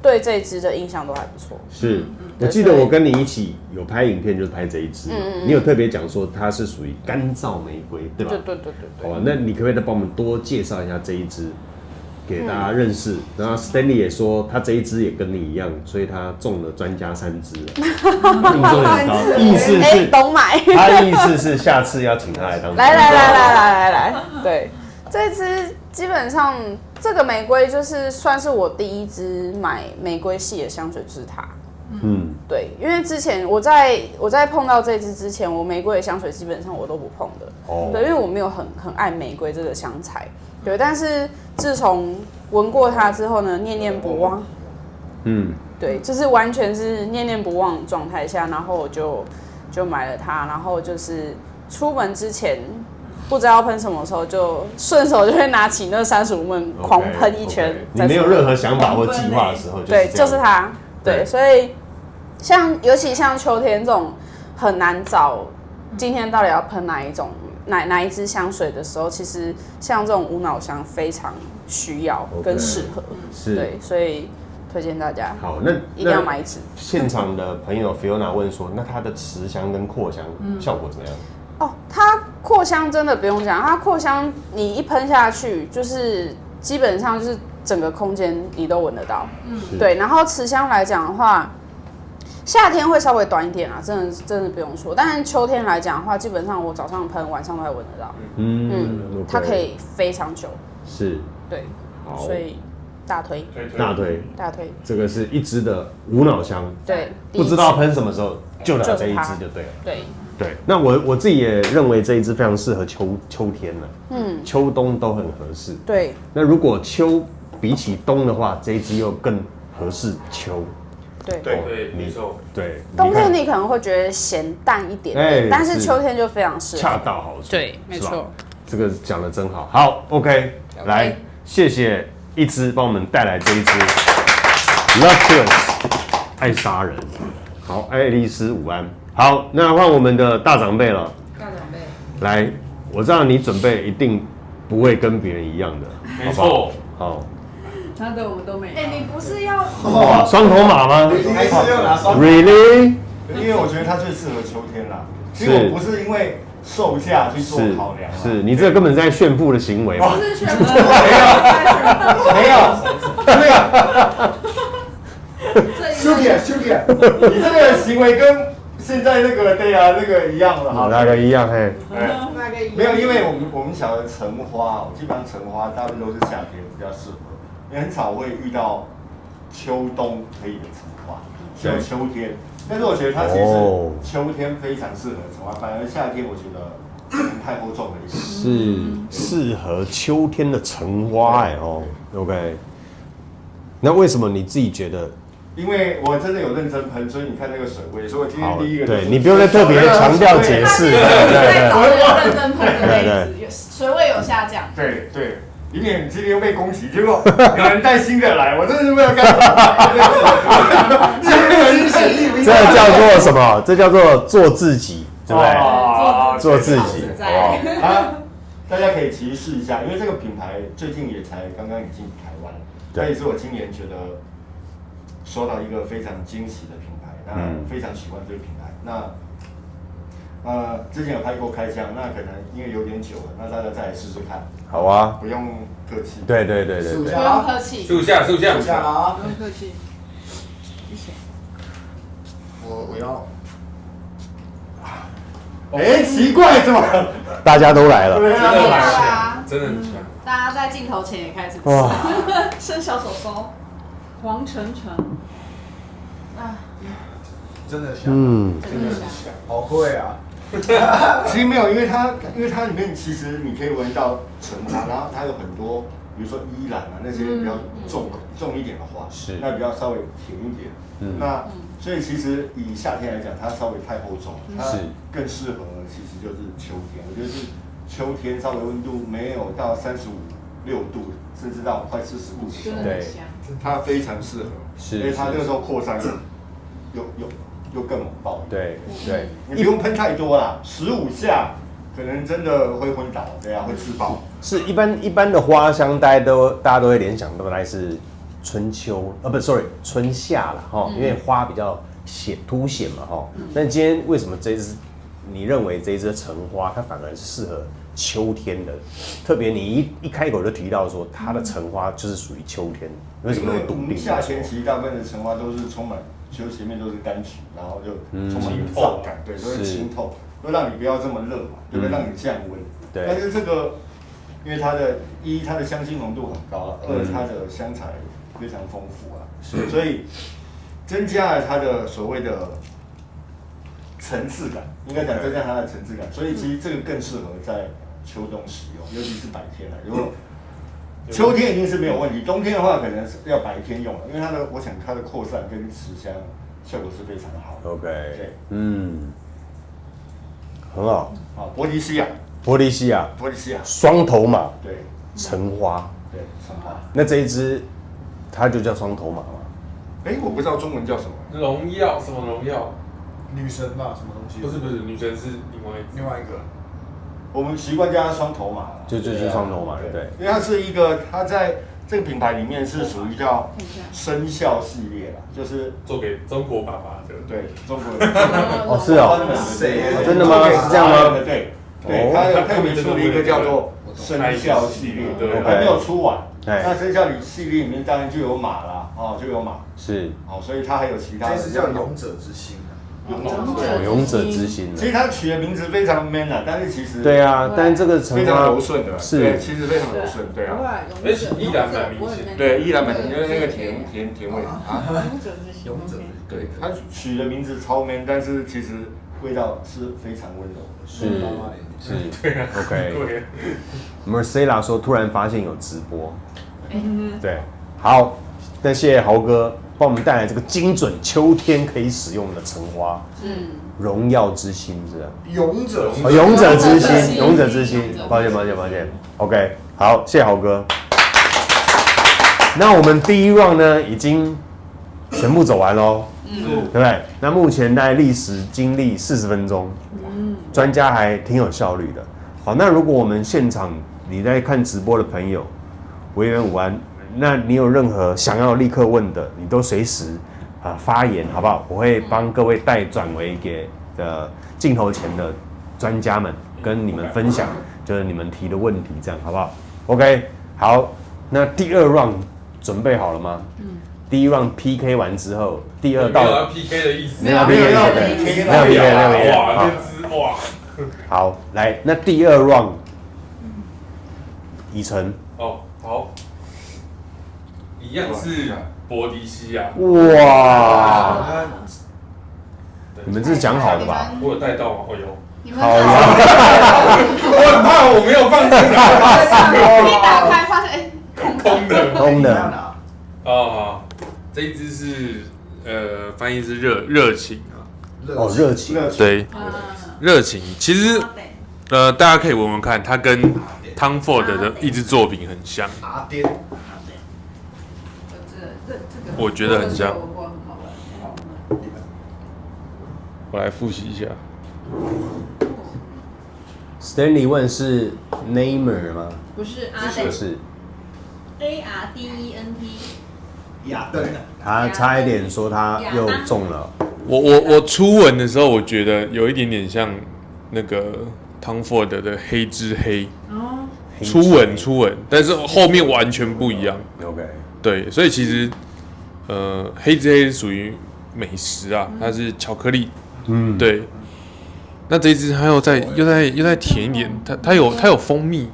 对这一支的印象都还不错。是，我记得我跟你一起有拍影片，就是拍这一支，你有特别讲说它是属于干燥玫瑰，对吧？对。好吧，那你可不可以再帮我们多介绍一下这一支，给大家认识？然后 Stanley 也说他这一支也跟你一样，所以他中了专家3支，命中很高，意思是懂买。他的意思是下次要请他来当。来，对，这支基本上这个玫瑰就是算是我第一支买玫瑰系的香水，就是它。对，因为之前我在碰到这支之前，我玫瑰的香水基本上我都不碰的。对，因为我没有很爱玫瑰这个香材。对，但是自从闻过它之后呢，念念不忘。对，就是完全是念念不忘的状态下，然后我就买了它，然后就是出门之前不知道喷什么时候，就顺手就会拿起那35沫狂喷一圈。你没有任何想法或计划的时候，对，就是它。对，所以尤其像秋天这种很难找，今天到底要喷哪一支香水的时候，其实像这种无脑香非常需要跟适合。对，所以推荐大家。好，那一定要买一支。现场的朋友 Fiona 问说，那它的持香跟扩香效果怎么样？哦，它扩香真的不用讲，它扩香你一喷下去，就是基本上就是整个空间你都闻得到。对。然后持香来讲的话，夏天会稍微短一点啊，真的不用说。但是秋天来讲的话，基本上我早上喷，晚上都还闻得到。它可以非常久。是。对。所以大推。这个是一支的无脑香。对。不知道喷什么时候就拿这一支就对了。对，那我自己也认为这一支非常适合秋天了，秋冬都很合适。对，那如果秋比起冬的话，这一支又更合适秋。对，没错。对，冬天你可能会觉得咸淡一点，但是秋天就非常适合，恰到好处。对，没错。这个讲得真好。好 ，OK， 来，谢谢一支帮我们带来这一支 Love Kills 爱杀人。好，爱丽丝午安。好，那换我们的大长辈了。大长辈，来，我知道你准备一定不会跟别人一样的，没错。好，他的我们都没有。你不是要哇，双头马吗？你还是要拿双头 ？Really？ 因为我觉得它最适合秋天啦。其实我不是因为售价去做考量，是你这根本在炫富的行为嘛？不是炫富，没有。修点，你这个行为跟现在那个对啊那个一样的哈。哪个一样？嘿，没有，因为我们晓得橙花，基本上橙花大部分都是夏天比较适合，也很少会遇到秋冬可以的橙花，只有秋天。但是我觉得它其实秋天非常适合橙花，反而夏天我觉得太厚重了一点。是适合秋天的橙花OK。那为什么你自己觉得？因为我真的有认真喷，所以你看那个水位，所以我今天第一个。对你不用再特别强调解释，对。认真喷的水位有下降。对对，以免今天又被攻击，结果有人带新的来，我真的是不知道干嘛。这叫做什么？这叫做做自己，对不对？做自己，好啊，大家可以其实试一下，因为这个品牌最近也才刚刚引进台湾，它也是我今年觉得收到一个非常惊喜的品牌，那非常喜欢这个品牌。那之前有拍过开箱，那可能因为有点久了，那大家再来试试看。好啊，不用客气。对，不用客气。树下啊！不用客气。谢谢。我要。奇怪，怎么大家都来了？对啊，真的很强。大家在镜头前也开始吃哇，伸小手手，黄澄澄。真的香，真的香，好贵啊！其实没有，因为它里面其实你可以闻到橙花，然后它有很多，比如说依兰啊那些比较重一点的花，是那比较稍微甜一点。那所以其实以夏天来讲，它稍微太厚重，它更适合其实就是秋天。我觉得是秋天稍微温度没有到35-6度，甚至到快40度的时候，对，它非常适合，因为它那个时候扩散又更猛爆。对，你不用喷太多啦，15下可能真的会昏倒，对啊，会吃饱。是一般的花香，大家都会联想到大概是春秋春夏啦哈，因为花比较凸显嘛哈。但今天为什么你认为这一支橙花它反而是适合秋天的？特别你一开口就提到说它的橙花就是属于秋天，为什么那么笃定？夏天其实大部分的橙花都是充满，就前面都是柑橘，然后就充满燥感，对，都是清透，会让你不要这么热嘛，对不对？让你降温。对。但是这个，因为它的香精浓度很高，二它的香材非常丰富啊，所以增加了它的所谓的层次感，应该讲增加它的层次感，所以其实这个更适合在秋冬使用，尤其是白天如果秋天一定是没有问题，冬天的话可能是要白天用了，因为我想它的扩散跟持香效果是非常好的。OK， 对，很好。好，波利西亚，双头马，对，橙花，对，橙花。那这一支它就叫双头马吗？我不知道中文叫什么。荣耀什么荣耀？女神吧，什么东西？不是，女神是另外一个。我们习惯叫它双头马，就是双头马，对，因为它在这个品牌里面是属于叫生肖系列啦，就是做给中国爸爸的。对，中国人。是哦，真的吗？是这样吗？对，它有特别出了一个叫做生肖系列，还没有出完。那生肖系列里面当然就有马啦，就有马。是。所以它还有其他的。这是叫勇者之心。勇者之心。其实它取的名字非常 man 啊，但是其实对啊，但是这个非常柔顺的，是，其实非常柔顺，对啊。依然蛮明显，对，依然蛮明显，因为那个甜味啊。勇者，对，它取的名字超 man，但是其实味道是非常温柔的。是，对啊 OK。Marcela 说突然发现有直播，对，好，那谢谢豪哥。帮我们带来这个精准秋天可以使用的橙花，荣耀之心是吧？勇者之心，抱歉 ，OK， 好，谢谢豪哥。那我们第一 round 呢，已经全部走完喽，对不对？那目前大概历时经历40分钟，专家还挺有效率的。好，那如果我们现场你在看直播的朋友，委员午安。那你有任何想要立刻问的，你都随时发言，好不好？我会帮各位带转为给镜头前的专家们，跟你们分享，就是你们提的问题，这样好不好 ？OK， 好，那第二 round 准备好了吗？第一 round PK 完之后，第二道没有 PK 的意思，没有 PK 的意思，没有 PK。哇，好，来，那第二 round， 以晨。好。一样是博迪西亚。哇！你们这是讲好的吧？我有带到吗？有。好呀。我很怕我没有放进来。一打开发现，空的。好，这一支是翻译是热情啊。热情。对，热情。其实大家可以闻闻看，它跟 Tom Ford 的一支作品很像，阿颠，我觉得很像。我来复习一下。Stanley 问是 Namer 吗？不是不是 ARDENT。亚登，他差一点说他又中了。我初闻的时候，我觉得有一点点像那个 Tom Ford 的黑之黑。哦。初闻，但是后面完全不一样。OK。对，所以其实黑之黑是属于美食啊，它是巧克力。对。那这一支它又再甜一点，它有蜂蜜。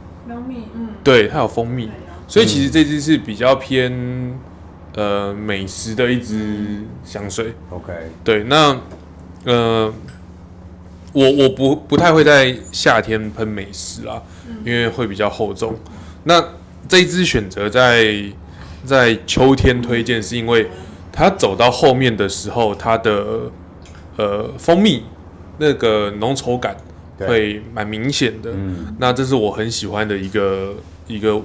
对，它有蜂蜜，所以其实这支是比较偏美食的一支香水。OK。对，那我不太会在夏天喷美食啊，因为会比较厚重。那这一支选择在秋天推荐，是因为它走到后面的时候，它的蜂蜜那个浓稠感会蛮明显的。那这是我很喜欢的一个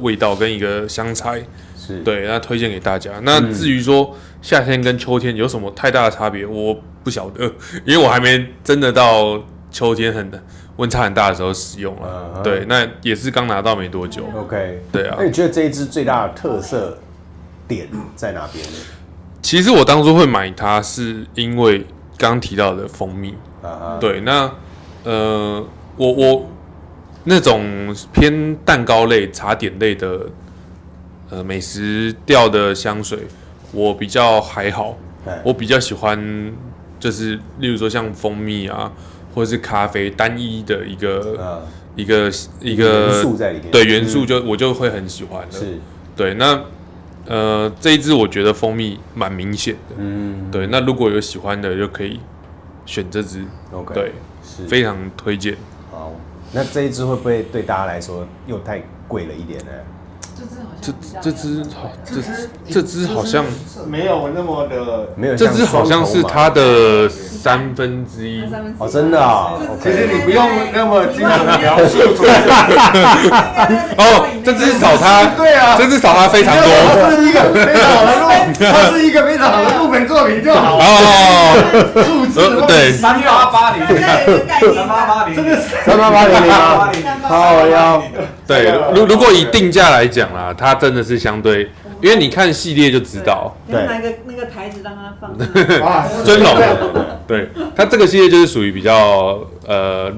味道跟一个香材。是。对，那推荐给大家。那至于说夏天跟秋天有什么太大的差别，我不晓得，因为我还没真的到秋天温差很大的时候使用了。对，那也是刚拿到没多久。OK。对啊。那你觉得这一支最大的特色点在哪边呢？其实我当初会买它，是因为刚刚提到的蜂蜜。对，那我那种偏蛋糕类、茶点类的美食调的香水，我比较还好。我比较喜欢就是例如说像蜂蜜啊，或者是咖啡单一的一个元素在里面。对，元素我就会很喜欢的。是。对，那这一支我觉得蜂蜜蛮明显的。对，那如果有喜欢的就可以选这支。OK。对，是非常推荐。好，那这一支会不会对大家来说又太贵了一点呢？这支好像没有那么的，没有。这支好像是它的1/3。哦，真的啊。其实你不用那么精准的描述出来。哦，这支少它，对啊，这支少它非常多。它是一个非常好的它是一个非常好的入门作品就好。哦，数字对3880，这个3880吗？好呀。对，如果以定价来讲啦，它真的是相对，因为你看系列就知道。对，拿那个台子让它放。尊龙，对，它这个系列就是属于比较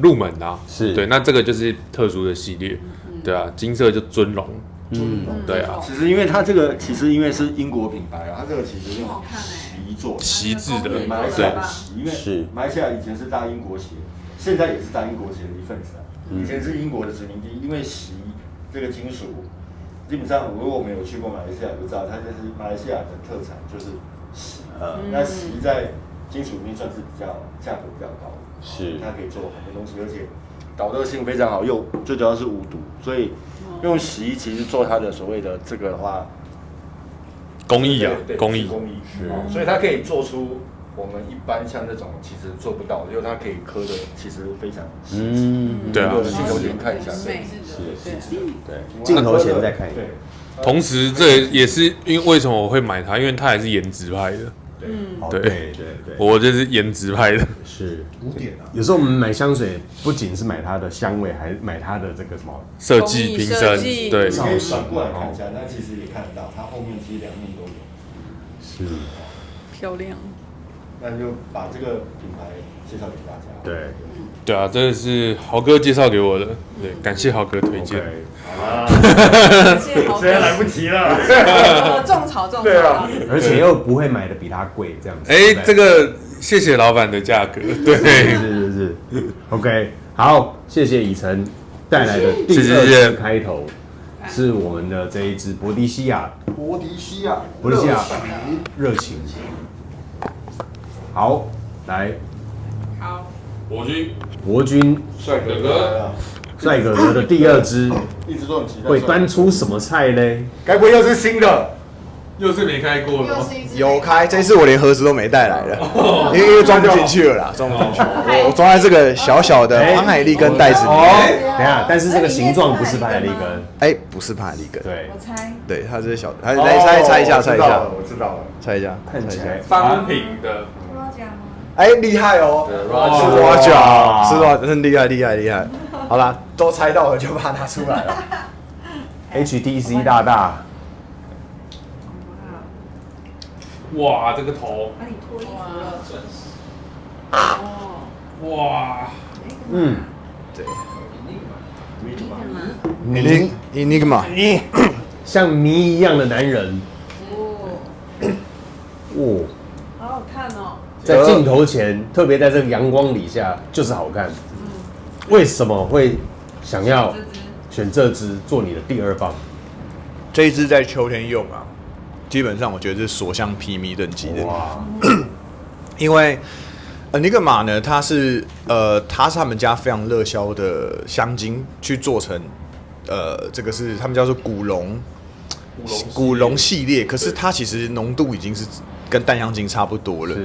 入门啊。是。对，那这个就是特殊的系列，对啊，金色就尊龙。对啊。其实因为它这个因为是英国品牌啊，它这个其实用席做席制的，马来西亚的席，因为马来西亚以前是大英国协，现在也是大英国协的一份子啊。以前是英国的殖民地，因为席这个金属，基本上如果我们有去过马来西亚，就知道它就是马来西亚的特产，就是席。那席在金属里面算是价格比较高的，是它可以做很多东西，而且导热性非常好，又最主要是无毒，所以用席其实做它的所谓的这个的话，工艺啊，工艺是，所以它可以做出我们一般像这种其实做不到的，因为它可以刻的其实非常细致。对啊。镜头前看一下，对，镜头前再看一下。同时，这也是因为为什么我会买它，因为它还是颜值派的。对，我就是颜值派的。是古典啊。有时候我们买香水，不仅是买它的香味，还买它的这个什么设计、瓶身。对，你可以反过来看一下，那其实也看得到，它后面其实两面都有。是。漂亮。那就把这个品牌介绍给大家。对啊，这个是豪哥介绍给我的，对，感谢豪哥推荐。现在来不及了，种草。对啊，而且又不会买的比他贵，这样子。这个谢谢老板的价格。对，是。OK， 好，谢谢以晨带来的第2支开头，是我们的这一支博迪西亚热情。好，来。好。博君，帅哥哥的第2支，一直都很期待，会端出什么菜嘞？该不会又是新的？又是没开过又是一只有开，这次我连盒子都没带来了，因为装不进去了啦，装不进去。我装在这个小小的潘海利根袋子里面。哦，等一下，但是这个形状不是潘海利根，哎，不是潘海利根，对，我猜对，它是小的。来猜一下，猜一下，我知道了。猜一下，看起来方瓶的，哎，厉害哦！哇是吧？真厉害，厉害，厉害！好啦，都猜到了，就把它拿出来了。 HTC 大大，哇，这个头，把你脱衣服了。哇，嗯，对谜，Enigma，像谜一样的男人，哦，好好看哦。在镜头前，特别在这个阳光底下，就是好看。为什么会想要选这支做你的第2棒？这一支在秋天用啊，基本上我觉得是所向披靡等级的。哇，因为Enigma呢，它是他们家非常热销的香精去做成，这个是他们叫做古龙系列，可是它其实浓度已经是跟淡香精差不多了。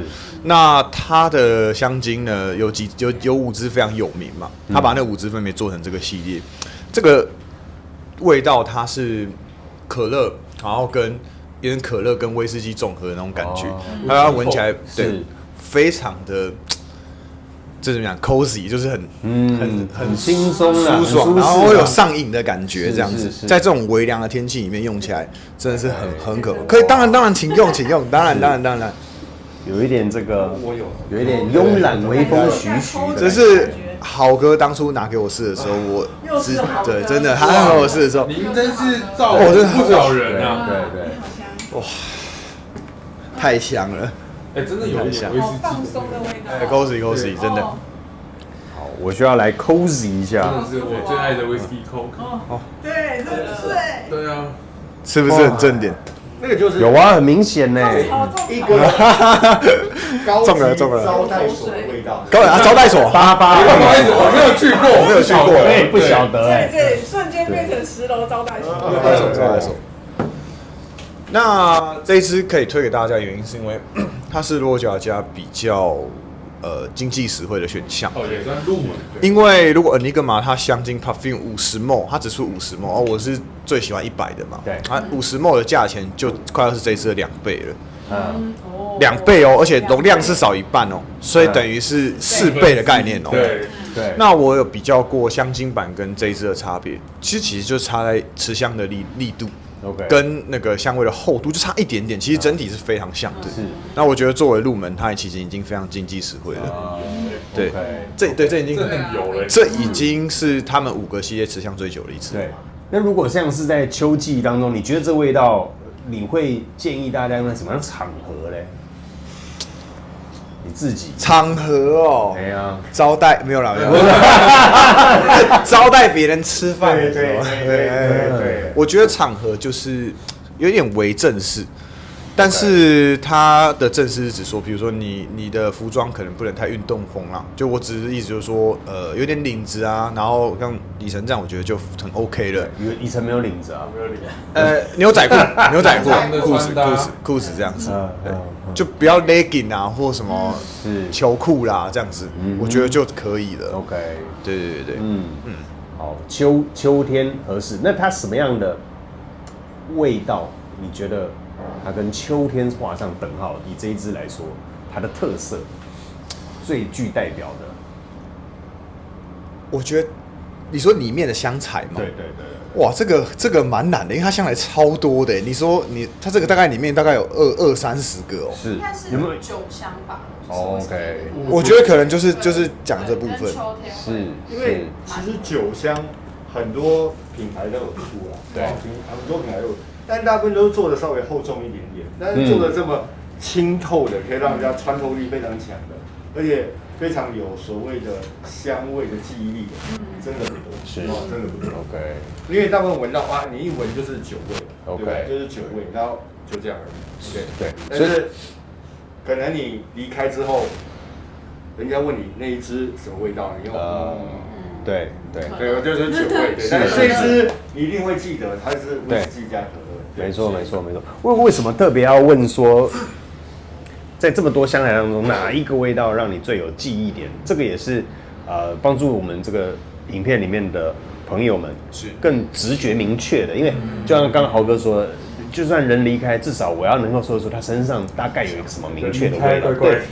那它的香精呢，有5支非常有名嘛，他把那5支分别做成这个系列，这个味道它是可乐，然后跟有点可乐跟威士忌综合的那种感觉，它闻起来对非常的。这怎么讲 ？cozy 就是很轻松舒爽，然后会有上瘾的感觉，这样子。是在这种微凉的天气里面用起来，真的是很可以。当然，请用，当然。有一点这个，有一点慵懒微风徐徐的。这是豪哥当初拿给我试的时候，对，真的，他拿给我试的时候，您真是造不少人啊！对，哇，太香了。哎，真的有一点威士忌放松的味道。cozy， 真的。好，我需要来 cozy 一下。真的是我最爱的 whisky coke。哦，对，真的是哎。对啊，是不是很正点？那个就是有啊，很明显呢。一个高级中了招待所的味道。招待所88，我没有去过，我也不晓得哎。对，瞬间变成10楼招待所。招待所。那这一支可以推给大家的原因是因为它是落脚家比较经济实惠的选项。哦，也算入门。因为如果Enigma它香精 Parfum 50ml，它只出50ml，我是最喜欢100的嘛。对，它50ml的价钱就快要是这一支的2倍了。 嗯， 2倍哦，而且容量是少1半哦，所以等于是4倍的概念哦。对。那我有比较过香精版跟这一支的差别，其实就差在持香的力度。OK， 跟那个香味的厚度就差一点点，其实整体是非常像的。是，那我觉得作为入门，它其实已经非常经济实惠了。对，这已经很油了。这已经是他们5个系列持香最久的一支。对，那如果像是在秋季当中，你觉得这味道，你会建议大家用在什么样的场合嘞？你自己场合哦，哎呀，招待没有啦，招待别人吃饭的时候，对，我觉得场合就是有点为正式，但是它的正式是指说，比如说你的服装可能不能太运动风啦，就我只是意思就是说，有点领子啊，然后像李晨这样，我觉得就很 OK 了。以前没有领子啊，没有领。牛仔裤、裤子这样子，对，就不要 legging 啊或什么球裤啦这样子，我觉得就可以了。 OK， 对，好，秋天合适。那它什么样的味道？你觉得它跟秋天画上等号？以这一支来说，它的特色最具代表的，我觉得你说里面的香材嘛，对，哇，这个蛮难的，因为它香材超多的。你说它这个大概里面大概有20-30个哦。应该是酒香吧。OK， 我觉得可能就是讲这部分。是，因为其实酒香很多品牌都有出啦，对，很多品牌都有，但大部分都是做的稍微厚重一点点，但是做的这么清透的，可以让人家穿透力非常强的，而且非常有所谓的香味的记忆力的，真的不多，真的不多。 OK， 因为大部分闻到啊，你一闻就是酒味 OK， 对，就是酒味，然后就这样而已。对，但是可能你离开之后，人家问你那一支什么味道，你用对，就是酒味。但是这一支你一定会记得，它是威士忌加可乐。没错。为什么特别要问说，在这么多香材当中，哪一个味道让你最有记忆点？这个也是帮助我们这个影片里面的朋友们是更直觉明确的，因为就像刚刚豪哥说，就算人离开，至少我要能够说出他身上大概有一个什么明确的味道。对，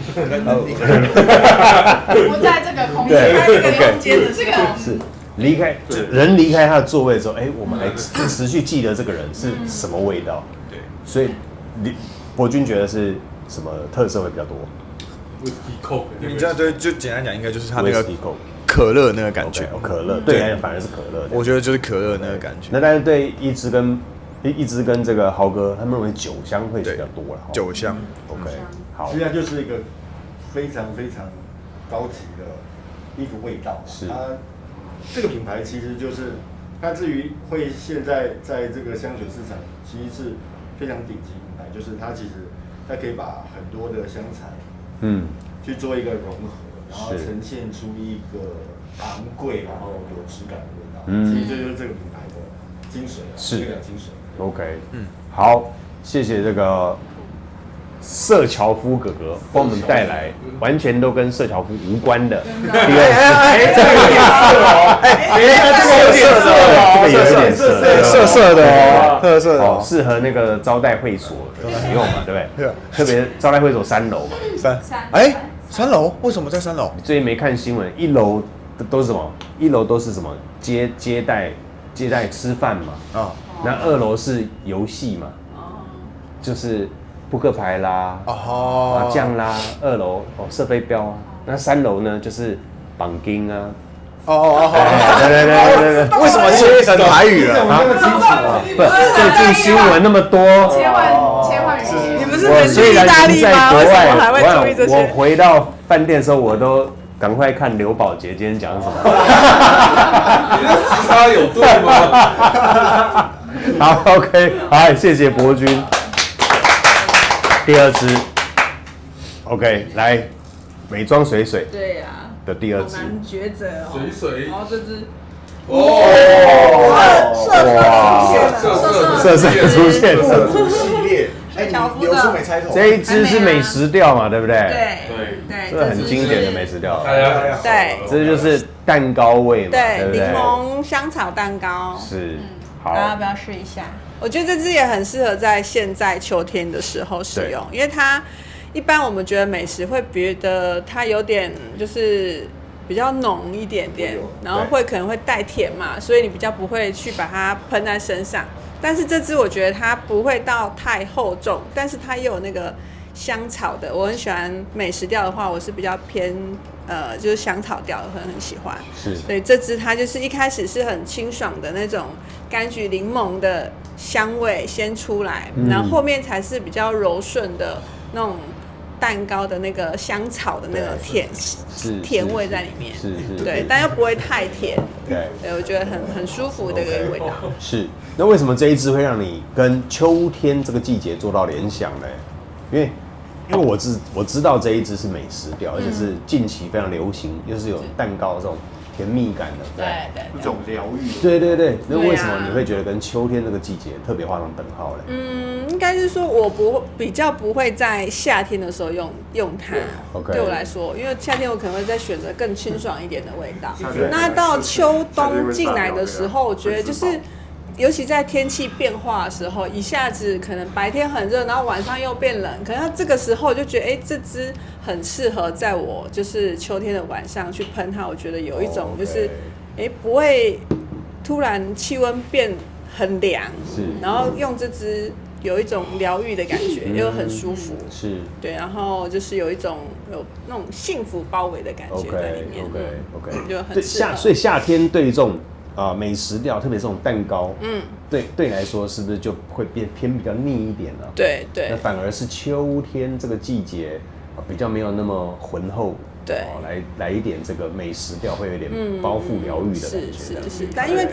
不在这个空间，在这个空间的这个是离开人离开他的座位之后，我们还持续记得这个人是什么味道。对，所以博君觉得是什么特色会比较多？你这样对，就简单讲，应该就是它那个 Whisky Coke 可乐那个感觉。可乐对你来讲反而是可乐。我觉得就是可乐那个感觉。那但是对一只跟这个豪哥，他们认为酒香会比较多了。酒香 ，OK， 好实，际上就是一个非常非常高级的一个味道。是它这个品牌其实就是它至于会现在在这个香水市场其实是非常顶级品牌，就是它其实它可以把很多的香材去做一个融合，然后呈现出一个昂贵然后有质感的味道。其实这就是这个品牌的精髓，是这个精髓。OK，好，谢谢这个社乔夫哥哥帮我们带来完全都跟社乔夫无关的第二涩的哦，特色哦，适合那个招待会所使用嘛，对不对？特别招待会所3楼嘛，三楼为什么在3楼？你最近没看新闻？1楼都是什么？1楼都是什么接待吃饭嘛，那2楼是游戏嘛，就是扑克牌啦、麻将啦，2楼射飞镖啊，那3楼呢就是绑筋啊。对，为什么切成台语了？不，最近新闻那么多，切换语气。你不是我人去意虽然人在大利吗？国为什么还会注外，意这些？我回到饭店的时候，我都赶快看刘宝杰今天讲什么。你的时差有对吗？好 ，OK， 好，谢谢博君。第二支 ，OK， 来，美妆水水对呀，的第二支，难抉择哦。水然后这只色出现，系列，你流苏没猜透。这一支是美食调嘛，对不对？对，这很经典的美食调。对这就是蛋糕味嘛，对不对，对？柠檬香草蛋糕。是，大家要好不，要试一下？我觉得这支也很适合在现在秋天的时候使用，因为它一般我们觉得美食会觉得它有点就是比较浓一点点，然后可能会带甜嘛，所以你比较不会去把它喷在身上。但是这支我觉得它不会到太厚重，但是它又有那个香草的，我很喜欢美食调的话，我是比较偏就是香草调的，很喜欢。是，所以这支它就是一开始是很清爽的那种柑橘柠檬的香味先出来，然后后面才是比较柔顺的那种蛋糕的那个香草的那个甜味在里面。是，对，但又不会太甜。对，我觉得很舒服的一个味道。是。那为什么这一支会让你跟秋天这个季节做到联想呢？因为我知道这一支是美食调，而且是近期非常流行，又是有蛋糕这种甜蜜感的，对，一种疗愈。对。那为什么你会觉得跟秋天这个季节特别画上等号呢？应该是说我比较不会在夏天的时候用它。OK 对我来说，因为夏天我可能会再选择更清爽一点的味道。那到秋冬进来的时候，我觉得就是尤其在天气变化的时候，一下子可能白天很热，然后晚上又变冷，可能这个时候我就觉得，这支很适合在我就是秋天的晚上去喷它。我觉得有一种就是，不会突然气温变很凉，然后用这支有一种疗愈的感觉，又很舒服，是，对，然后就是有一种有那种幸福包围的感觉在里面。OK， 就很适合。所以夏天对于这种美食调，特别这种蛋糕，对你来说是不是就会偏比较腻一点呢？对。那反而是秋天这个季节比较没有那么浑厚，对，来一点这个美食调，会有点包覆疗愈的感觉。是，但因为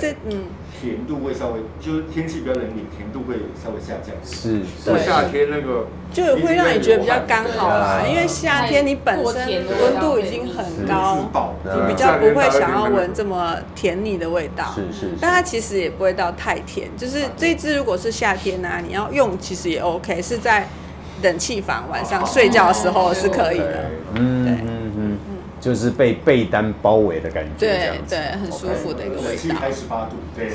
甜度会稍微，就是天气比较冷一点，甜度会稍微下降。是，夏天那个就会让你觉得比较刚好啦，因为夏天你本身温度已经很高，你比较不会想要闻这么甜腻的味道。是，但它其实也不会到太甜，就是这一支如果是夏天啊，你要用其实也 OK， 是在冷气房晚上睡觉的时候是可以的。就是被被单包围的感觉，对，很舒服的一个味道。开18度，对，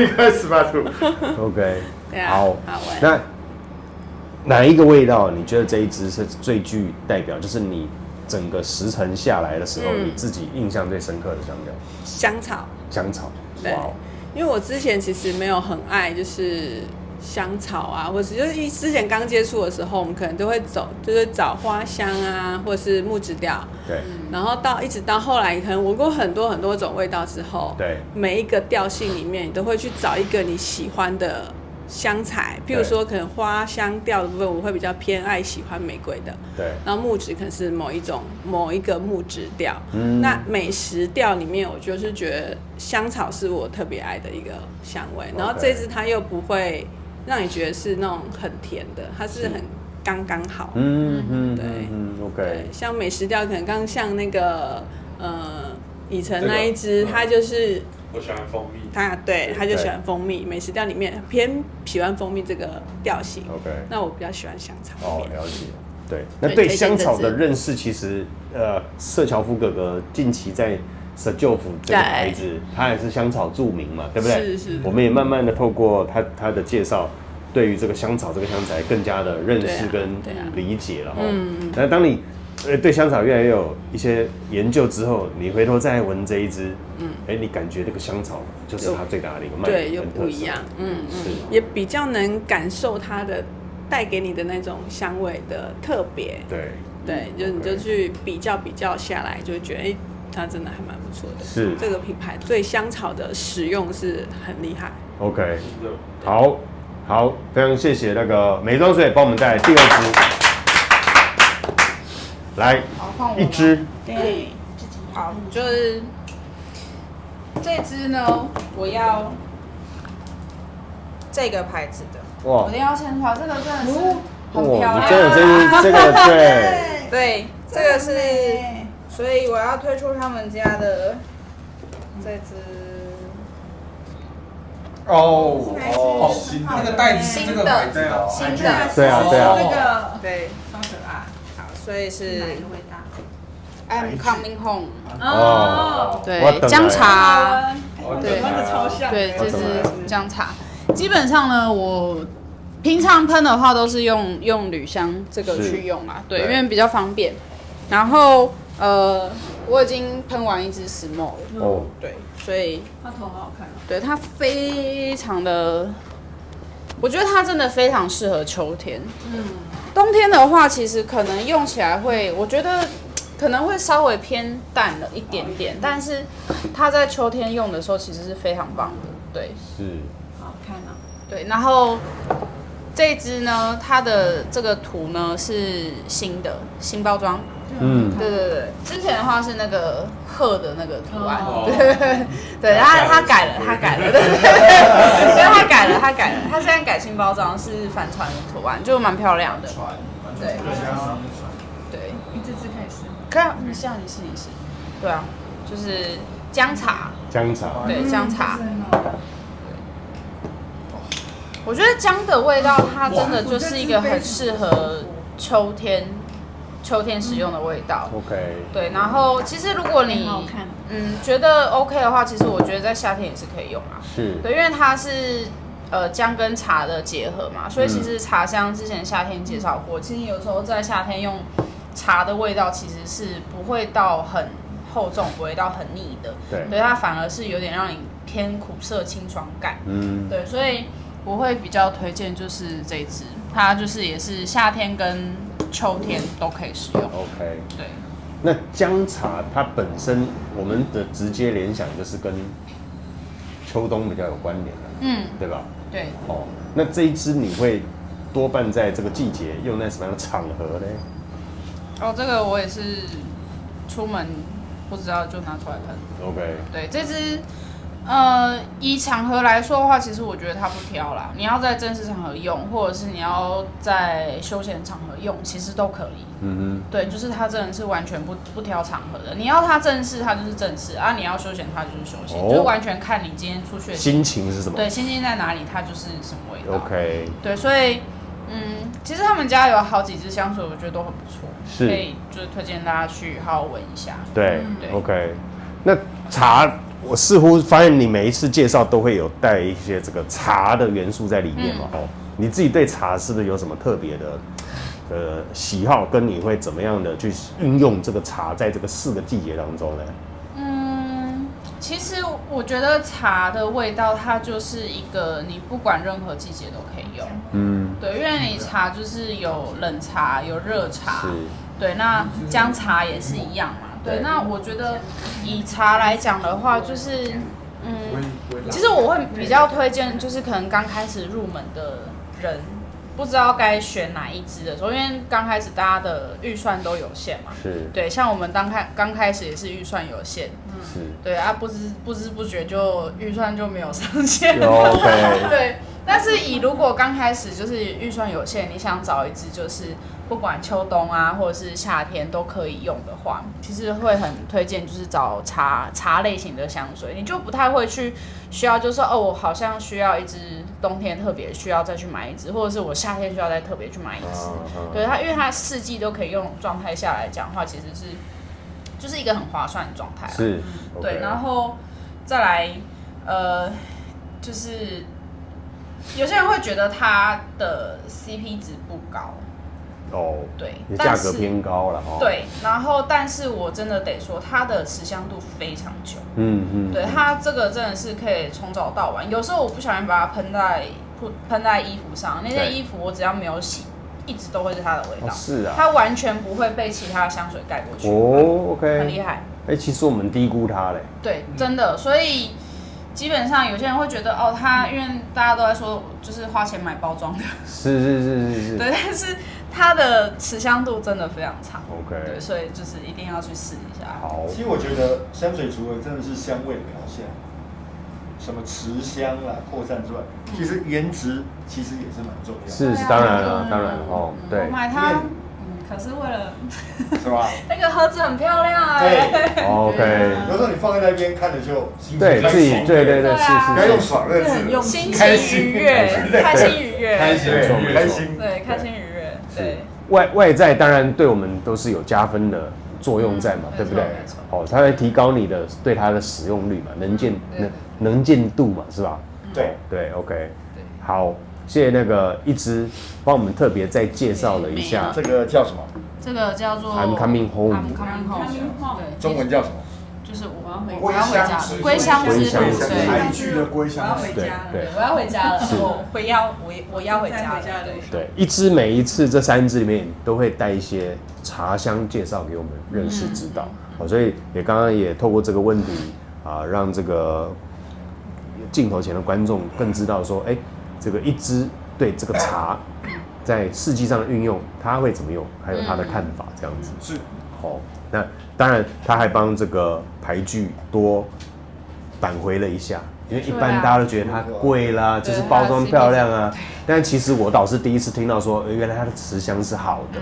开18度。OK， 好，那哪一个味道你觉得这一支是最具代表？就是你整个时辰下来的时候，你自己印象最深刻的香料？香草，对，因为我之前其实没有很爱就是香草啊，或者就是之前刚接触的时候，我们可能都会就是找花香啊，或者是木质调。对。然后一直到后来，可能闻过很多种味道之后，对，每一个调性里面，你都会去找一个你喜欢的香材。譬如说，可能花香调的部分，我会比较偏爱喜欢玫瑰的。对。然后木质可能是某一个木质调。那美食调里面，我就是觉得香草是我特别爱的一个香味。然后这支它又不会让你觉得是那种很甜的，它是很刚刚好。对，OK。像美食调可能刚像那个以晨那一支，它就是我喜欢蜂蜜，他就喜欢蜂蜜。美食调里面偏喜欢蜂蜜这个调性。OK。那我比较喜欢香草。了解。对，那对香草的认识，其实瑟乔夫哥哥近期在Sejof这个牌子，它也是香草著名嘛，对不对？是。我们也慢慢的透过他的介绍，对于这个香草这个香材更加的认识跟理解了。那当你对香草越来越有一些研究之后，你回头再闻这一支，你感觉这个香草就是它最大的一个卖点，又不一样。也比较能感受它的带给你的那种香味的特别。对，就你就去比较下来，就会觉得它真的还蛮不错的。是这个品牌对香草的使用是很厉害。OK， 好，非常谢谢那个美妆水帮我们带来第二支，来一支。对，好，就是这支呢，我要这个牌子的。我一定要先说，这个真的是很漂亮。你真的这个对。对，这个是。所以我要推出他们家的这支那个袋子是这个牌子哦，新的，对啊，这个对，超可爱。好，所以是哪一个味道 I'm coming home。对，姜茶，对，超像。对，这是姜茶。基本上呢，我平常喷的话都是用铝香这个去用啊，对，因为比较方便。然后我已经喷完一支Smol了，对，所以它头好好看。对，它非常的，我觉得它真的非常适合秋天。冬天的话，其实可能用起来会，我觉得可能会稍微偏淡了一点点，但是它在秋天用的时候其实是非常棒的，对，是好看啊。对，然后这一支呢，它的这个图呢是新包装。对，之前的话是那个鹤的那个图案，对，他改了，对，他改了，他现在改新包装是帆船的图案，就蛮漂亮的，对，你这支可以试，可以，你试，对啊，就是姜茶，对，姜茶，我觉得姜的味道，它真的就是一个很适合秋天使用的味道。OK。对，然后其实如果你觉得 OK 的话，其实我觉得在夏天也是可以用啊。是。对，因为它是姜跟茶的结合嘛，所以其实茶香之前夏天介绍过，其实有时候在夏天用茶的味道其实是不会到很厚重，不会到很腻的。对，它反而是有点让你偏苦涩清爽感。对，所以我会比较推荐就是这一支，它就是也是夏天跟秋天都可以使用。OK。对。那姜茶它本身，我们的直接联想就是跟秋冬比较有关联的，对吧？对。那这一支你会多半在这个季节用在什么样的场合呢？哦，这个我也是出门不知道就拿出来喷。OK，对，这支以场合来说的话，其实我觉得它不挑啦。你要在正式场合用，或者是你要在休闲场合用，其实都可以。对，就是它真的是完全不挑场合的。你要它正式，它就是正式啊；你要休闲，它就是休闲，就是完全看你今天出去的心情是什么？对，心情在哪里，它就是什么味道。OK，对，所以其实他们家有好几支香水，我觉得都很不错，是可以就是推荐大家去好好闻一下。对对 ，OK。那茶，我似乎发现你每一次介绍都会有带一些这个茶的元素在里面嘛，你自己对茶是不是有什么特别的喜好，跟你会怎么样的去运用这个茶在这个4个季节当中呢？其实我觉得茶的味道，它就是一个你不管任何季节都可以用。对，因为你茶就是有冷茶，有热茶，对，那姜茶也是一样嘛。对，那我觉得以茶来讲的话，就是其实我会比较推荐，就是可能刚开始入门的人，不知道该选哪一支的时候，因为刚开始大家的预算都有限嘛。是。对，像我们刚开始也是预算有限。是。对啊，不知不觉就预算就没有上限。OK。对，但是如果刚开始就是预算有限，你想找一支就是不管秋冬啊或者是夏天都可以用的话，其实会很推荐就是找茶类型的香水，你就不太会去需要就是说我好像需要一支冬天特别需要再去买一支，或者是我夏天需要再特别去买一支。对，因为它4季都可以用状态下来讲的话，其实就是一个很划算的状态。是。对，然后再来就是有些人会觉得它的 CP 值不高。对，价格偏高了对，然后但是我真的得说，它的持香度非常久。对，它这个真的是可以从早到晚。有时候我不小心把它喷在衣服上，那件衣服我只要没有洗，一直都会是它的味道。是啊，它完全不会被其他的香水盖过去。OK， 很厉害。其实我们低估它嘞。对，真的，所以基本上有些人会觉得它因为大家都在说就是花钱买包装的。是。对，但是它的持香度真的非常长。OK。对，所以就是一定要去试一下。好。其实我觉得香水除了真的是香味的表现，什么持香啦、扩散之外，其实颜值其实也是蛮重要的。是，当然了，对。我买它。可是为了是吧？那个盒子很漂亮对 ，OK。有时候你放在那边看着就心情对自己，对，是，要用爽的字，心情愉悦，开心愉悦，开心，对，开心愉悦，对。外在当然对我们都是有加分的作用在嘛，对不对？它会提高你的对它的使用率嘛，能见度嘛，是吧？对 ，OK。好。谢谢那个一枝帮我们特别再介绍了一下，这个叫什么？这个叫做 I'm coming home。I'm coming home。对，中文叫什么？就是我要回家，归乡之路，对，台剧的归乡，对，我要回家了，我要回家了，对，一支每一次这3支里面都会带一些茶香介绍给我们认识知道，所以刚刚也透过这个问题让这个镜头前的观众更知道说，这个一支对这个茶在4季上的运用，他会怎么用，还有他的看法，这样子是。那当然他还帮这个牌具多扳回了一下，因为一般大家都觉得它贵啦，就是包装漂亮啊。但其实我倒是第一次听到说，原来它的持香是好的。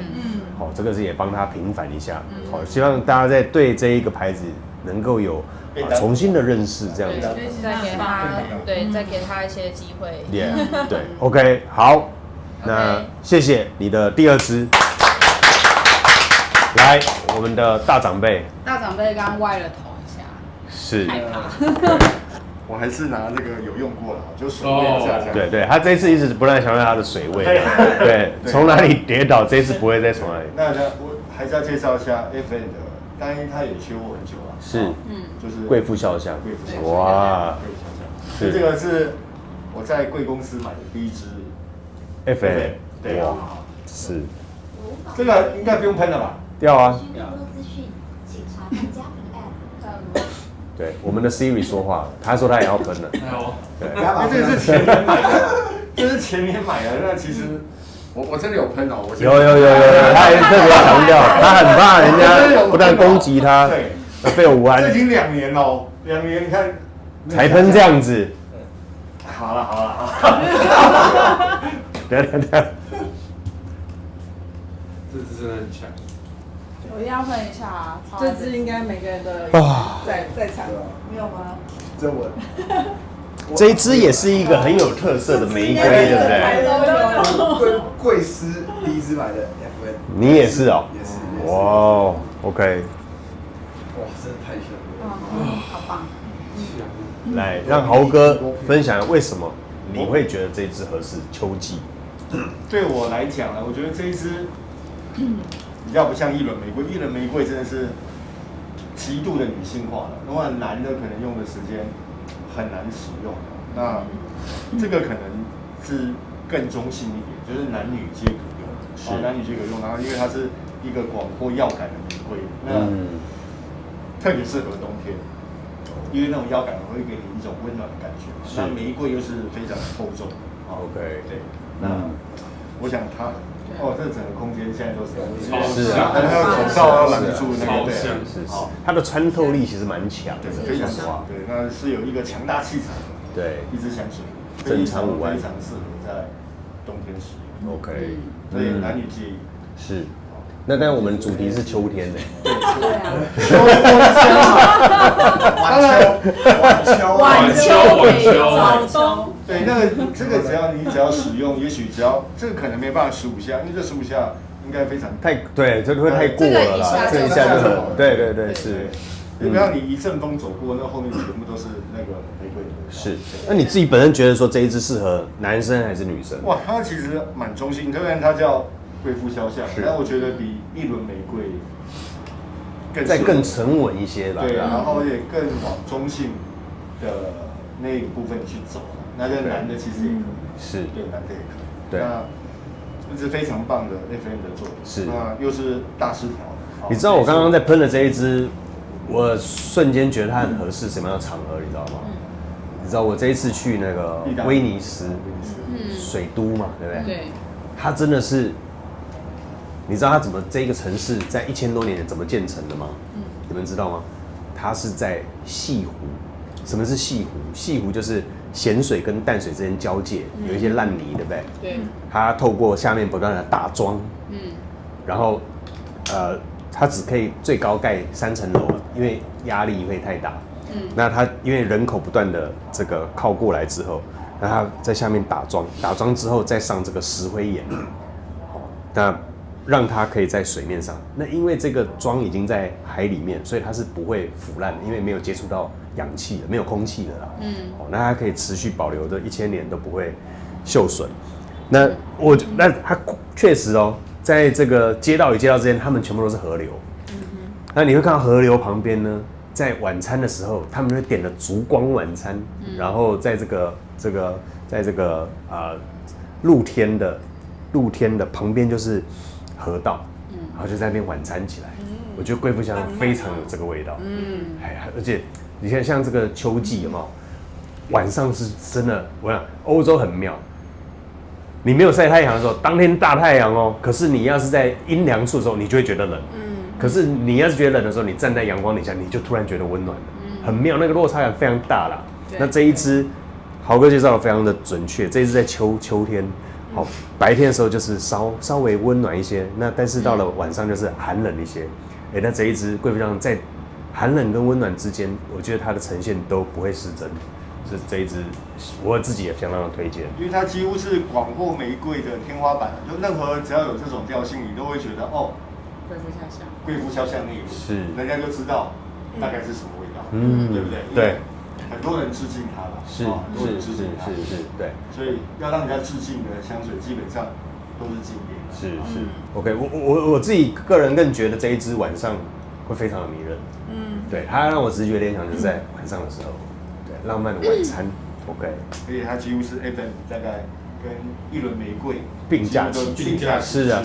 这个是也帮他平反一下。希望大家在对这一个牌子能够有重新的认识，这样子。再给他一些机会。对 ，OK， 好，那谢谢你的第2支。来，我们的大长辈刚刚歪了头一下，是害怕。我还是拿这个有用过了，就水味一下。对，他这一次一直不断强调他的水味。对，从哪里跌倒，这一次不会再从哪里。那我还是要介绍一下 FN 的，当然他也修我很久了。是，就是贵妇肖像。哇，所以这个是我在贵公司买的第1支 FN。对啊，是。这个应该不用喷了吧？要啊。更多资讯，请查看家庭 App。对，我们的 Siri 说话，他说他也要喷了。对，因为这个是前年买的，这是前年买的，那其实我真的有喷哦，我有，他还特别强调，他很怕人家不但攻击他，废我无安。这已经2年了，2年你看才喷这样子。好了，等，这支真的很强。我一定要分一下啊！这支应该每个人都在场，没有吗？这我这一支也是一个很有特色的玫瑰，对不对？贵司第一支买的 FN，你也是哦。也是。哇 ，OK， 哇，真的太香了。好棒！来让豪哥分享为什么你会觉得这支合适秋季？对我来讲呢，我觉得这一支比较不像一轮玫瑰，一轮玫瑰真的是极度的女性化了，如果男的可能用的时间很难使用，那这个可能是更中性一点，就是男女皆可用，男女皆可用。然后因为它是一个广阔药感的玫瑰，那特别适合冬天，因为那种药感会给你一种温暖的感觉。那玫瑰又是非常厚重的。OK， 对，那我想它。这整个空间现在都是啊，那个口罩要拦住那个，是，它的穿透力其实蛮强的，非常强。对，那是有一个强大气场的，对，一支香水，珍藏5万，非常适合在冬天使用。OK， 所以男女皆宜。是。那但我们主题是秋天呢？对啊，晚秋。对，那个这个只要使用，也许只要这个可能没办法15下，因为这15下应该非常对，这个会太过了啦，这一下就很对是。你不要你一阵风走过，那后面全部都是那个玫瑰的味道。是，那你自己本身觉得说这一支适合男生还是女生？哇，它其实蛮中性，虽然它叫贵妇肖像，但我觉得比一轮玫瑰更沉稳一些吧。对，然后也更往中性的那一部分去走。那个男的其实也可以，是，对，男的也可以。对，那这是非常棒的 FM 的作品，是，那又是大师条。你知道我刚刚在喷的这一支，我瞬间觉得它很合适什么样的场合，你知道吗？你知道我这一次去那个威尼斯，水都嘛，对不对？对。它真的是，你知道它怎么这一个城市在1000多年前怎么建成的吗？你们知道吗？它是在西湖。什么是西湖？西湖就是咸水跟淡水之间交界，有一些烂泥，对不对？对。它透过下面不断的打桩，然后它只可以最高盖3层楼，因为压力会太大。那它因为人口不断的这个靠过来之后，那它在下面打桩，打桩之后再上这个石灰岩，那让它可以在水面上。那因为这个桩已经在海里面，所以它是不会腐烂的，因为没有接触到氧气的，没有空气的啦。那它可以持续保留的1000年都不会锈损。那它确实哦，在这个街道与街道之间，他们全部都是河流。那你会看到河流旁边呢，在晚餐的时候，他们会点了烛光晚餐，然后在这个露天的旁边就是河道，然后就在那边晚餐起来。我觉得贵妇香非常有这个味道。而且你看像这个秋季有没有？晚上是真的，我想欧洲很妙。你没有晒太阳的时候，当天大太阳哦，可是你要是在阴凉处的时候，你就会觉得冷。可是你要是觉得冷的时候，你站在阳光底下，你就突然觉得温暖了，很妙，那个落差感非常大啦。那这一支豪哥介绍的非常的准确，这一支在秋天，好，白天的时候就是稍微温暖一些，那但是到了晚上就是寒冷一些。那这一支贵妇香在寒冷跟温暖之间，我觉得它的呈现都不会失真。是这一支，我自己也相当的推荐，因为它几乎是广阔玫瑰的天花板，就任何只要有这种调性，你都会觉得哦，贵妇肖像那一部，是人家就知道大概是什么味道，对不对？对，很多人致敬它了，是，对，所以要让人家致敬的香水基本上都是经典，是 ，OK， 我自己个人更觉得这一支晚上会非常的迷人，对，它让我直觉联想就是在晚上的时候。浪漫的晚餐 ，OK， 而且它几乎是 FM 大概跟一轮玫瑰并驾齐驱，是啊。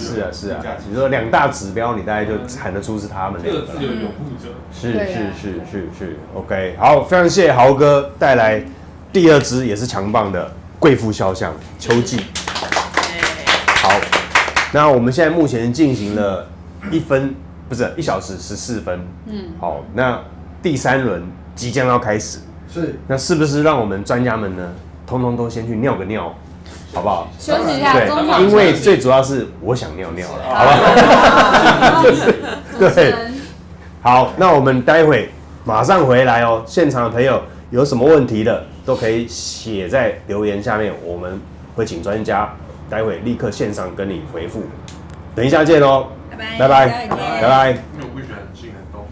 你说2大指标，你大概就喊得出是他们两个。各自有拥护者。是 ，OK， 好，非常谢谢豪哥带来第2支也是强棒的贵妇肖像秋季，好。那我们现在目前进行了1小时14分。好，那第3轮即将要开始。那是不是让我们专家们呢，通通都先去尿个尿，好不好？休息一下，中场因为最主要是我想尿尿了，好不好？对，好，那我们待会马上回来哦。现场的朋友有什么问题的，都可以写在留言下面，我们会请专家待会立刻线上跟你回复。等一下见哦，拜拜，拜拜。因为我不喜欢进很多。